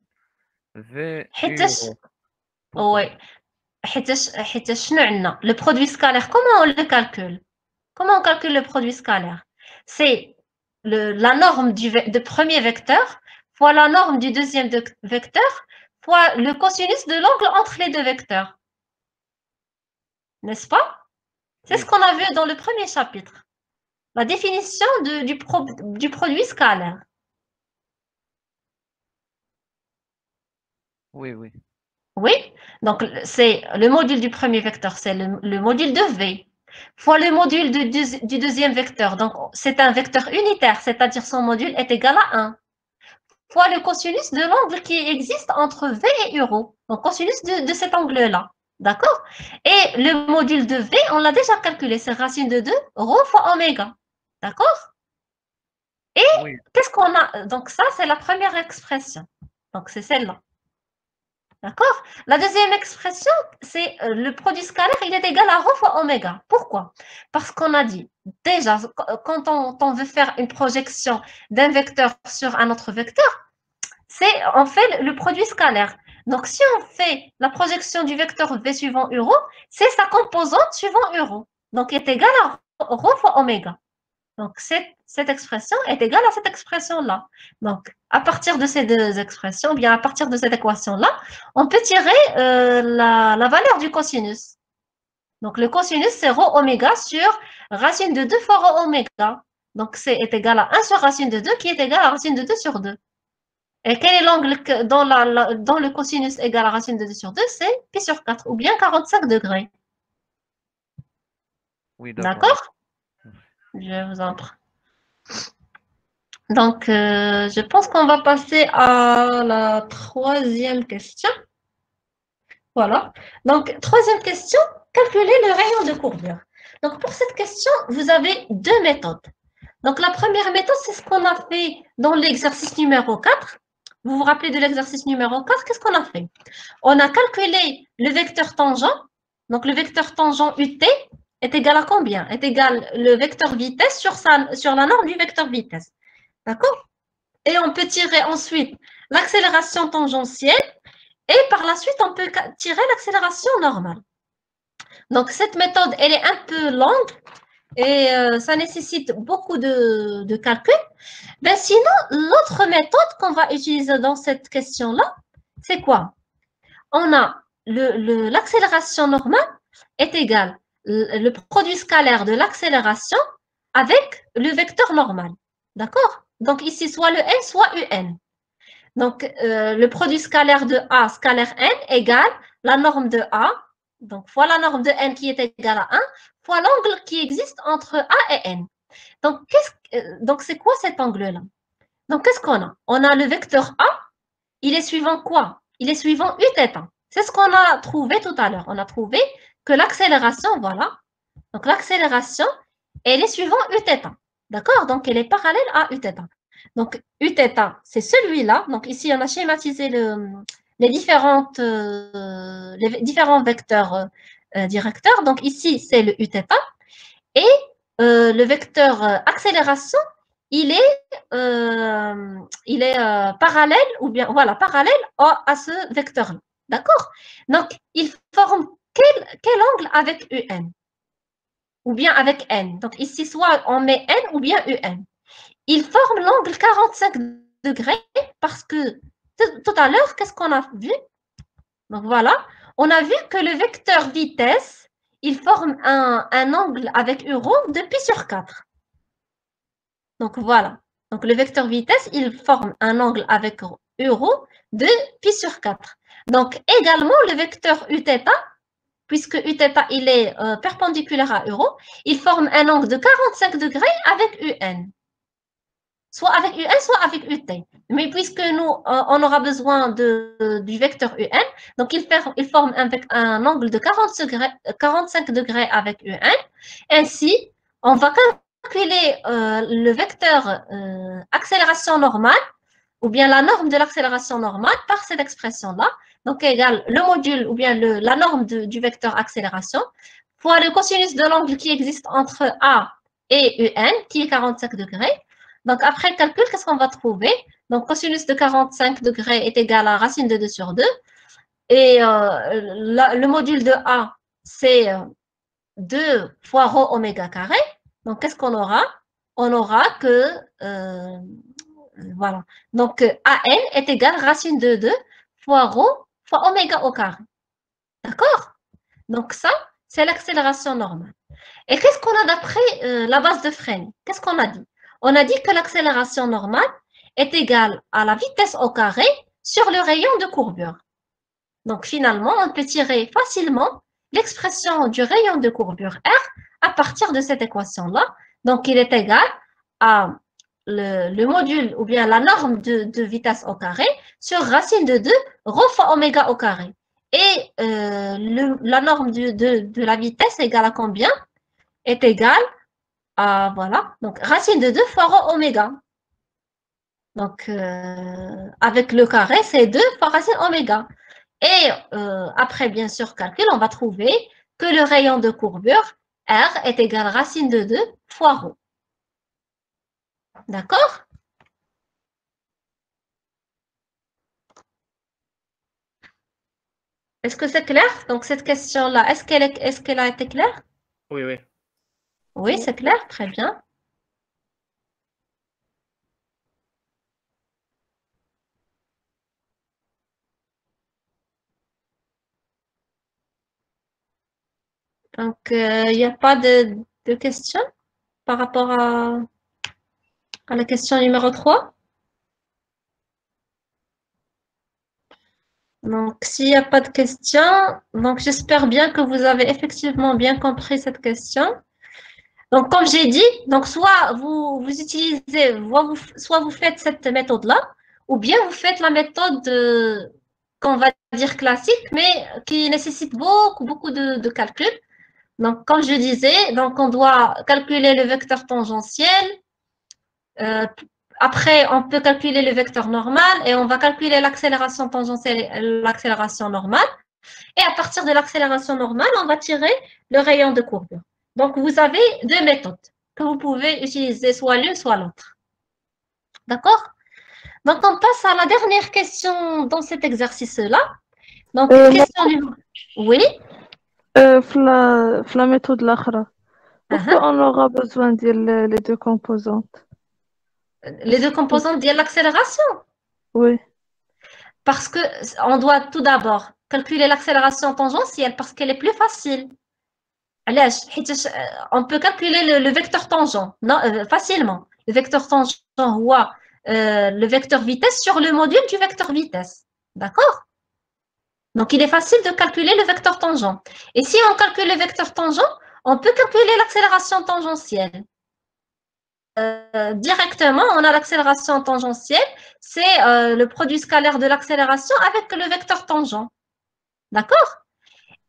V U حيتاش rho. Pourquoi? oui. حيتاش شنو عندنا؟ Le produit scalaire, comment on le calcule? Comment on calcule le produit scalaire? C'est la norme de premier vecteur fois la norme du deuxième vecteur fois le cosinus de l'angle entre les deux vecteurs. N'est-ce pas? C'est ce Oui, qu'on a vu dans le premier chapitre. La définition du produit scalaire. oui, oui. Oui? Donc, c'est le module du premier vecteur, c'est le module de V, fois le module du deuxième vecteur. Donc, c'est un vecteur unitaire, c'est-à-dire son module est égal à 1. Fois le cosinus de l'angle qui existe entre V et rho. Donc, cosinus de cet angle-là. D'accord? Et le module de V, on l'a déjà calculé, c'est racine de 2, rho fois oméga. D'accord? Et Oui, qu'est-ce qu'on a? Donc, ça, c'est la première expression. Donc, c'est celle-là. D'accord? La deuxième expression, c'est le produit scalaire, il est égal à rho fois oméga. Pourquoi? Parce qu'on a dit, déjà, quand on veut faire une projection d'un vecteur sur un autre vecteur, on fait le produit scalaire. Donc, si on fait la projection du vecteur V suivant U rho, c'est sa composante suivant U rho. Donc, il est égal à rho fois oméga. Donc, cette expression est égale à cette expression-là. Donc, à partir de ces deux expressions, bien à partir de cette équation-là, on peut tirer la valeur du cosinus. Donc, le cosinus, c'est rho oméga sur racine de 2 fois rho oméga. Donc, c'est égal à 1 sur racine de 2 qui est égal à racine de 2 sur 2. Et quel est l'angle dans le cosinus égal à racine de 2 sur 2? C'est pi sur 4 ou bien 45 degrés. oui, D'accord? Je vous en prie. Donc, je pense qu'on va passer à la troisième question. Voilà. Donc, troisième question, calculer le rayon de courbure. Donc, pour cette question, vous avez deux méthodes. Donc, la première méthode, c'est ce qu'on a fait dans l'exercice numéro 4. Vous vous rappelez de l'exercice numéro 4? Qu'est-ce qu'on a fait? On a calculé le vecteur tangent. Donc, le vecteur tangent UT est égal à combien? Est égal le vecteur vitesse sur la norme du vecteur vitesse. D'accord? Et on peut tirer ensuite l'accélération tangentielle et par la suite, on peut tirer l'accélération normale. Donc, cette méthode, elle est un peu longue et ça nécessite beaucoup de calculs. Ben, sinon, l'autre méthode qu'on va utiliser dans cette question-là, c'est quoi? On a l'accélération normale est égale le produit scalaire de l'accélération avec le vecteur normal. D'accord? Donc ici, soit le n, soit un. Donc, le produit scalaire de A, scalaire n, égale la norme de A, donc fois la norme de n qui est égale à 1, fois l'angle qui existe entre A et n. Donc, c'est quoi cet angle-là? Donc, qu'est-ce qu'on a? On a le vecteur A, il est suivant quoi? Il est suivant u-θ. C'est ce qu'on a trouvé tout à l'heure. On a trouvé que l'accélération, voilà, donc l'accélération, elle est suivant u-θ. D'accord? Donc, elle est parallèle à u-θ. Donc, u-θ, c'est celui-là. Donc, ici, on a schématisé les différents vecteurs directeurs. Donc, ici, c'est le u-θ. Et le vecteur accélération, il est parallèle, ou bien, voilà, parallèle à ce vecteur-là. D'accord? Donc, il forme quel angle avec un? Ou bien avec n. Donc, ici, soit on met n ou bien un. Il forme l'angle 45 degrés parce que tout à l'heure, qu'est-ce qu'on a vu? Donc, voilà, on a vu que le vecteur vitesse, il forme un angle avec euro de pi sur 4. Donc, voilà. Donc, le vecteur vitesse, il forme un angle avec euro de pi sur 4. Donc, également, le vecteur uθ, puisque uθ, il est perpendiculaire à euro, il forme un angle de 45 degrés avec un. Soit avec un, soit avec ut. Mais puisque nous, on aura besoin du vecteur un, donc il forme un angle de 45 degrés avec un. Ainsi, on va calculer le vecteur accélération normale, ou bien la norme de l'accélération normale par cette expression-là, donc égale le module, ou bien la norme du vecteur accélération, fois le cosinus de l'angle qui existe entre A et un, qui est 45 degrés. Donc, après le calcul, qu'est-ce qu'on va trouver? Donc, cosinus de 45 degrés est égal à racine de 2 sur 2. Et le module de A, c'est 2 fois rho oméga carré. Donc, qu'est-ce qu'on aura? On aura que, voilà. Donc, AN est égal à racine de 2 fois rho fois oméga au carré. D'accord? Donc, ça, c'est l'accélération normale. Et qu'est-ce qu'on a d'après la base de Fresnel? Qu'est-ce qu'on a dit? On a dit que l'accélération normale est égale à la vitesse au carré sur le rayon de courbure. Donc, finalement, on peut tirer facilement l'expression du rayon de courbure R à partir de cette équation-là. Donc, il est égal à le module ou bien la norme de vitesse au carré sur racine de 2 rho fois oméga au carré. Et la norme de la vitesse égale à combien? Est égale à, voilà, donc racine de 2 fois rho oméga. Donc, avec le carré, c'est 2 fois racine oméga. Et après, bien sûr, calcul, on va trouver que le rayon de courbure, R, est égal à racine de 2 fois rho. D'accord? Est-ce que c'est clair? Donc, cette question-là, est-ce qu'elle a été claire? Oui, oui. Oui, c'est clair, très bien. Donc, il n'y a pas de questions par rapport à la question numéro 3. Donc, s'il n'y a pas de questions, donc j'espère bien que vous avez effectivement bien compris cette question. Donc, comme j'ai dit, donc soit vous utilisez, soit vous faites cette méthode-là, ou bien vous faites la méthode qu'on va dire classique, mais qui nécessite beaucoup de calculs. Donc, comme je disais, donc on doit calculer le vecteur tangentiel. Après, on peut calculer le vecteur normal et on va calculer l'accélération tangentielle et l'accélération normale. Et à partir de l'accélération normale, on va tirer le rayon de courbure. Donc, vous avez deux méthodes que vous pouvez utiliser, soit l'une, soit l'autre. D'accord? Donc, on passe à la dernière question dans cet exercice-là. Donc, question numéro... Oui? La méthode l'autre. Pourquoi on aura besoin de les deux composantes? Les deux composantes de l'accélération? Oui. Parce qu'on doit tout d'abord calculer l'accélération tangentielle parce qu'elle est plus facile. On peut calculer le vecteur tangent facilement. Le vecteur tangent ou le vecteur vitesse sur le module du vecteur vitesse. D'accord? Donc, il est facile de calculer le vecteur tangent. Et si on calcule le vecteur tangent, on peut calculer l'accélération tangentielle. Directement, on a l'accélération tangentielle, c'est le produit scalaire de l'accélération avec le vecteur tangent. D'accord?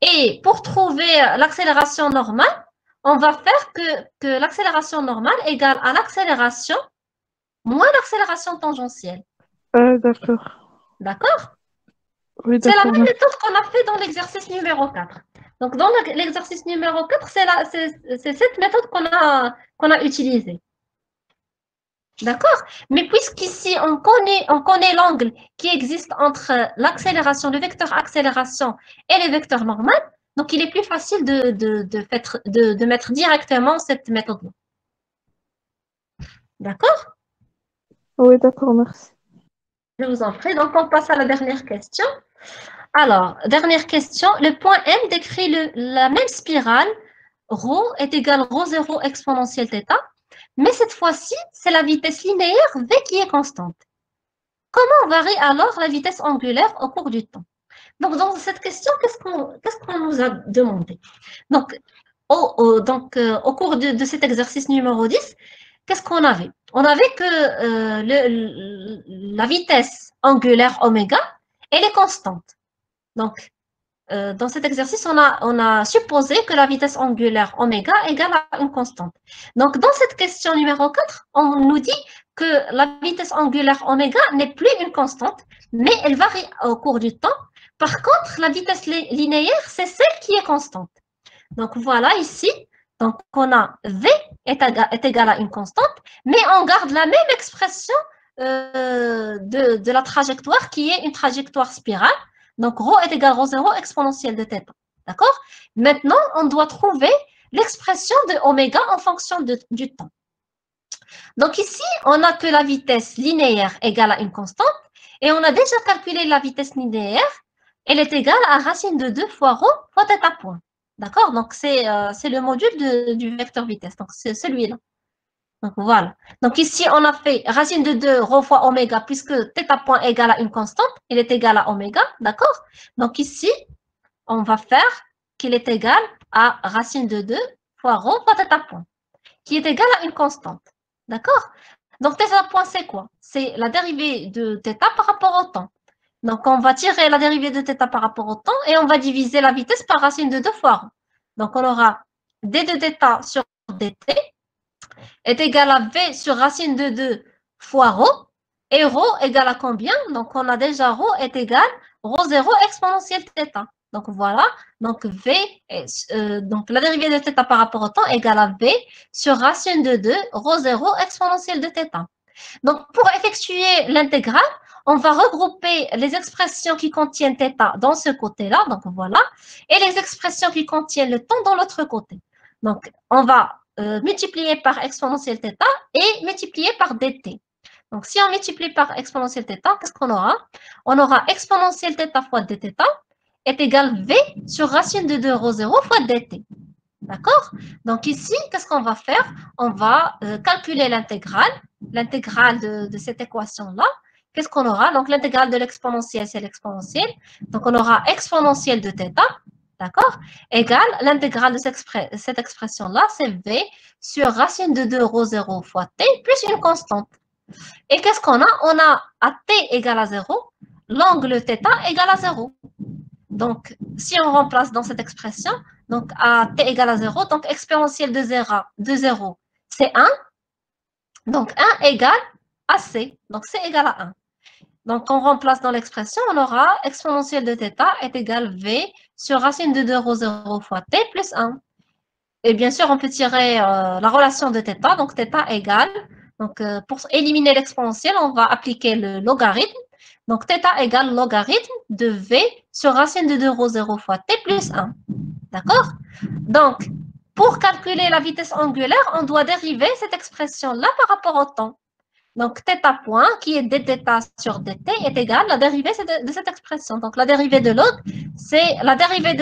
Et pour trouver l'accélération normale, on va faire que l'accélération normale égale à l'accélération moins l'accélération tangentielle. D'accord. D'accord? Oui, C'est la d'accord. même méthode qu'on a fait dans l'exercice numéro 4. Donc, dans l'exercice numéro 4, c'est cette méthode qu'on a utilisée. D'accord? Mais puisqu'ici, on connaît l'angle qui existe entre l'accélération, le vecteur accélération et les vecteurs normaux, donc il est plus facile de mettre directement cette méthode-là. D'accord? Oui, d'accord, merci. Je vous en prie. Donc, on passe à la dernière question. Alors, dernière question. Le point M décrit la même spirale. Rho est égal à ρ0 exponentielle θ. Mais cette fois-ci, c'est la vitesse linéaire V qui est constante. Comment varie alors la vitesse angulaire au cours du temps? Donc, dans cette question, qu'est-ce qu'on nous a demandé? Donc, au cours de cet exercice numéro 10, qu'est-ce qu'on avait? On avait que la vitesse angulaire oméga, elle est constante. Donc, dans cet exercice, on a supposé que la vitesse angulaire oméga égale à une constante. Donc, dans cette question numéro 4, on nous dit que la vitesse angulaire oméga n'est plus une constante, mais elle varie au cours du temps. Par contre, la vitesse linéaire, c'est celle qui est constante. Donc, voilà ici, donc on a V est égal à une constante, mais on garde la même expression de la trajectoire qui est une trajectoire spirale. Donc, ρ est égal à ρ0 exponentielle de θ. D'accord? Maintenant, on doit trouver l'expression de oméga en fonction du temps. Donc, ici, on a que la vitesse linéaire égale à une constante et on a déjà calculé la vitesse linéaire. Elle est égale à racine de 2 fois ρ fois θ point. D'accord? Donc, c'est le module du vecteur vitesse. Donc, c'est celui-là. Donc, voilà. Donc, ici, on a fait racine de 2 ρ fois oméga, puisque θ point égale à une constante, il est égal à oméga, d'accord? Donc, ici, on va faire qu'il est égal à racine de 2 fois ρ fois θ point, qui est égal à une constante, d'accord? Donc, θ point, c'est quoi? C'est la dérivée de θ par rapport au temps. Donc, on va tirer la dérivée de θ par rapport au temps et on va diviser la vitesse par racine de 2 fois ρ. Donc, on aura d de θ sur dt est égal à V sur racine de 2 fois ρ. Et ρ égale à combien? Donc, on a déjà ρ est égal à ρ0 exponentielle θ. Donc, voilà. Donc, donc la dérivée de θ par rapport au temps égale à V sur racine de 2 ρ0 exponentielle de θ. Donc, pour effectuer l'intégrale, on va regrouper les expressions qui contiennent θ dans ce côté-là, donc voilà, et les expressions qui contiennent le temps dans l'autre côté. Donc, on va multiplier par exponentielle θ et multiplier par dt. Donc, si on multiplie par exponentielle θ, qu'est-ce qu'on aura? On aura exponentielle θ fois dθ est égal V sur racine de 2 ρ0 fois dt. D'accord? Donc, ici, qu'est-ce qu'on va faire? On va calculer l'intégrale de cette équation-là. Qu'est-ce qu'on aura? Donc, l'intégrale de l'exponentielle, c'est l'exponentielle. Donc, on aura exponentielle de θ, d'accord? Égale l'intégrale de cette expression-là, c'est V sur racine de 2 ρ0 fois t plus une constante. Et qu'est-ce qu'on a? On a à t égale à 0, l'angle θ égale à 0. Donc, si on remplace dans cette expression, donc à t égale à 0, donc exponentielle de 0, c'est 1. Donc, 1 égale à c. Donc, c égale à 1. Donc, on remplace dans l'expression, on aura exponentielle de θ est égal V sur racine de 2 ρ0 fois t plus 1. Et bien sûr, on peut tirer la relation de θ, donc θ égale, donc pour éliminer l'exponentielle, on va appliquer le logarithme. Donc, θ égale logarithme de V sur racine de 2 ρ0 fois t plus 1. D'accord? Donc, pour calculer la vitesse angulaire, on doit dériver cette expression-là par rapport au temps. Donc, θ point, qui est dθ sur dt, est égal à la dérivée de cette expression. Donc, la dérivée de log, c'est la dérivée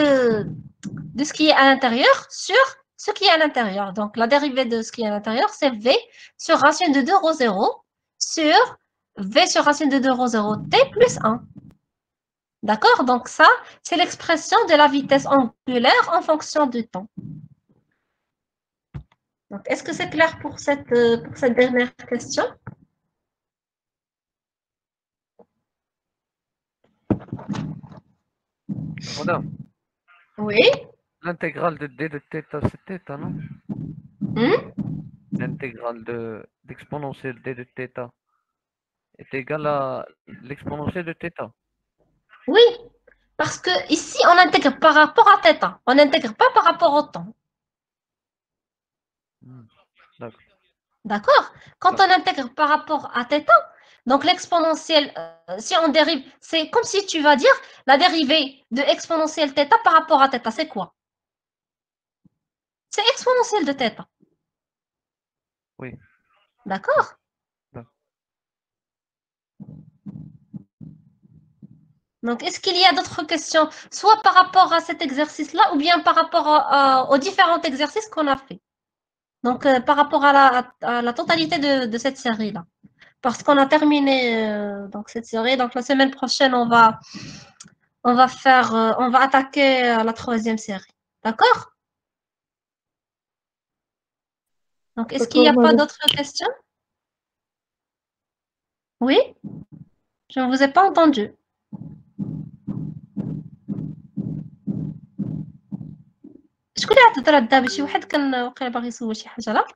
de ce qui est à l'intérieur sur ce qui est à l'intérieur. Donc, la dérivée de ce qui est à l'intérieur, c'est V sur racine de 2 rho 0 sur V sur racine de 2 rho 0 t plus 1. D'accord? Donc, ça, c'est l'expression de la vitesse angulaire en fonction du temps. Donc, est-ce que c'est clair pour cette dernière question? Madame, Oui. l'intégrale de d de θ, c'est θ, non? L'intégrale d'exponentielle d de θ est égale à l'exponentielle de θ. Oui, parce que ici, on intègre par rapport à θ. On n'intègre pas par rapport au temps. D'accord. D'accord? Quand on intègre par rapport à θ, donc l'exponentielle, si on dérive, c'est comme si tu vas dire la dérivée de exponentielle θ par rapport à θ, c'est quoi? C'est exponentielle de θ. Oui. D'accord? Donc, est-ce qu'il y a d'autres questions, soit par rapport à cet exercice-là, ou bien par rapport aux différents exercices qu'on a fait? Donc, par rapport à la totalité de cette série-là. Parce qu'on a terminé donc cette série. Donc, la semaine prochaine, on va attaquer la troisième série. D'accord? Donc, est-ce qu'il n'y a pas d'autres questions? Oui? Je ne vous ai pas entendu. شكون اللي عطى الدرا بشي واحد كان واقيلا باغي يسول شي حاجه لا